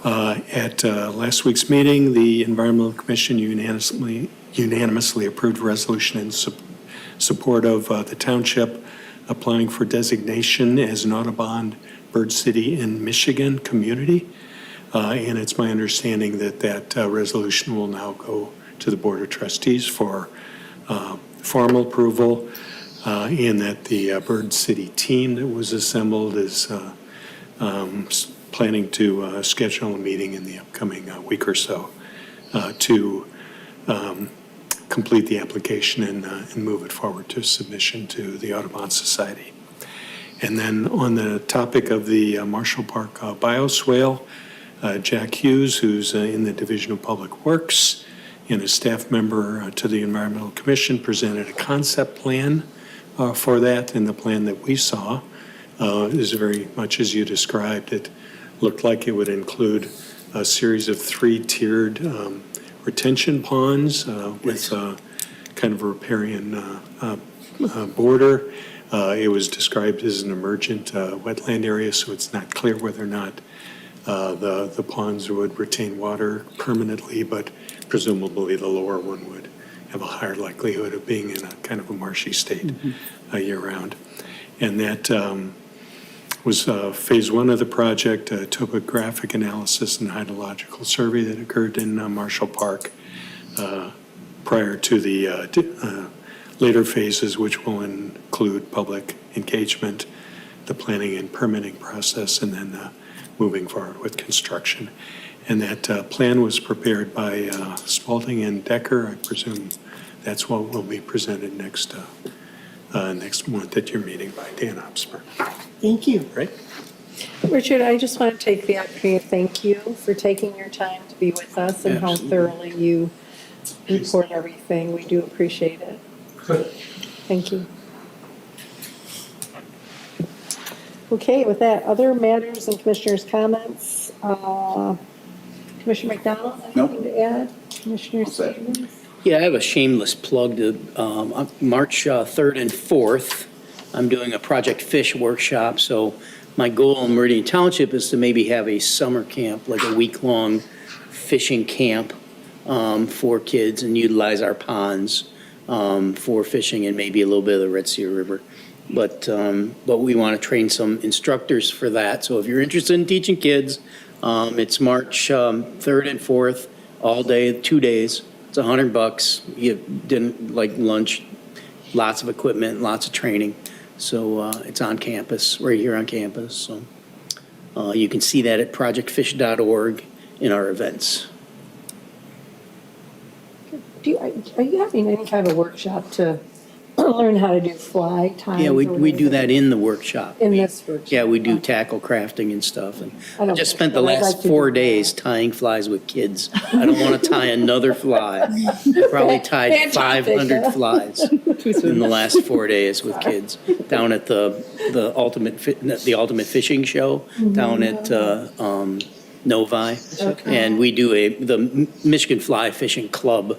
At last week's meeting, the Environmental Commission unanimously approved a resolution in support of the township applying for designation as an Audubon Bird City in Michigan community. And it's my understanding that that resolution will now go to the Board of Trustees for formal approval, and that the Bird City team that was assembled is planning to schedule a meeting in the upcoming week or so to complete the application and move it forward to submission to the Audubon Society. And then on the topic of the Marshall Park bioswale, Jack Hughes, who's in the Division of Public Works and a staff member to the Environmental Commission, presented a concept plan for that, and the plan that we saw is very much as you described. It looked like it would include a series of 3-tiered retention ponds with kind of a riparian border. It was described as an emergent wetland area, so it's not clear whether or not the ponds would retain water permanently, but presumably the lower one would have a higher likelihood of being in a kind of a marshy state year-round. And that was phase 1 of the project, a topographic analysis and hydrological survey that occurred in Marshall Park prior to the later phases, which will include public engagement, the planning and permitting process, and then moving forward with construction. And that plan was prepared by Spalding and Decker. I presume that's what will be presented next month at your meeting by Dan Opsmer. Thank you. Right? Richard, I just want to take the opportunity to thank you for taking your time to be with us and how Absolutely. thoroughly you report everything. We do appreciate it. Thank you. Okay, with that, other matters and commissioners' comments. Commissioner McDonald, No. anything to add? Commissioner All set. Stevens? Yeah, I have a shameless plug to, March 3rd and 4th, I'm doing a Project Fish workshop, so my goal in Meridian Township is to maybe have a summer camp, like a week-long fishing camp for kids and utilize our ponds for fishing and maybe a little bit of the Red Sea River. But we want to train some instructors for that, so if you're interested in teaching kids, it's March 3rd and 4th, all day, 2 days. It's $100. You didn't like lunch, lots of equipment, lots of training. So it's on campus, right here on campus. So you can see that at projectfish.org in our events. Are you having any kind of workshop to learn how to do fly tying? Yeah, we do that in the workshop. In this workshop? Yeah, we do tackle crafting and stuff. And I I don't- just spent the but I'd like last to 4 do that. days tying flies with kids. I don't want to tie another fly. I probably tied Fantastic, 500 huh? flies in the last 4 days with kids down at the ultimate fishing show down at Novi. Okay. And we do the Michigan Fly Fishing Club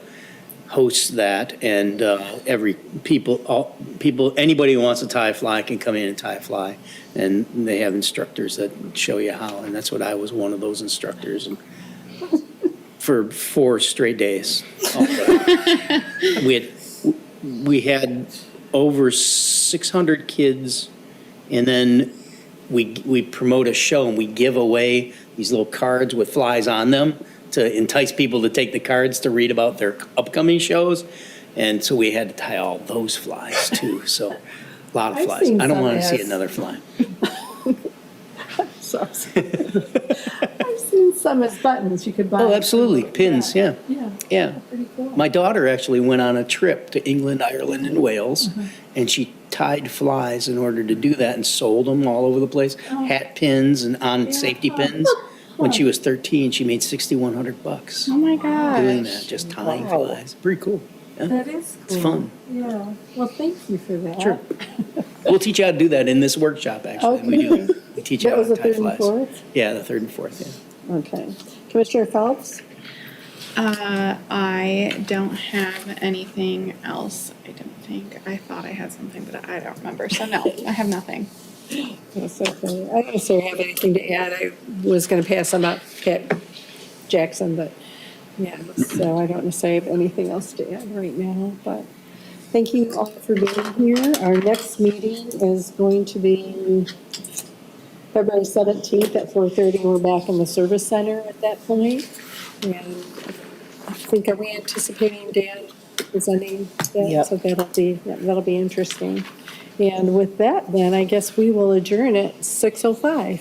hosts that, and anybody who wants to tie a fly can come in and tie a fly, and they have instructors that show you how, and that's what I was one of those instructors, and for 4 straight days. We had over 600 kids, and then we promote a show and we give away these little cards with flies on them to entice people to take the cards to read about their upcoming shows. And so we had to tie all those flies too. So a lot of I've flies. seen I don't some want to see as- another fly. So, I've seen some as buttons you could buy. Oh, absolutely. Pins, yeah. Yeah. Yeah. Pretty cool. My daughter actually went on a trip to England, Ireland, and Wales, and she tied flies in order to do that and sold them all over the place. Hat pins and on safety pins. When she was 13, she made $6,100 Oh my doing gosh. that, just tying Wow. flies. Pretty cool. Yeah. That is cool. It's fun. Yeah. Well, thank you for that. Sure. We'll teach you how to do that in this workshop, actually. We do. We teach you That how was to the tie 3rd and flies. 4th? Yeah, the 3rd and 4th, yeah. Okay. Commissioner Phelps? I don't have anything else. I don't think. I thought I had something, but I don't remember. So no, I have nothing. That's okay. I don't necessarily have anything to add. I was going to pass on up Pat Jackson, but yeah, so I don't necessarily have anything else to add right now, but thank you all for being here. Our next meeting is going to be February 17th at 4:30. We're back in the service center at that point. And I think, are we anticipating Dan presenting that? Yep. So that'll be interesting. And with that, then I guess we will adjourn at 6:05.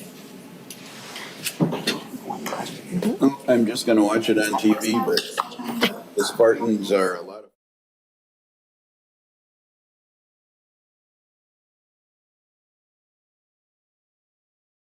I'm just gonna watch it on TV, but the Spartans are allowed.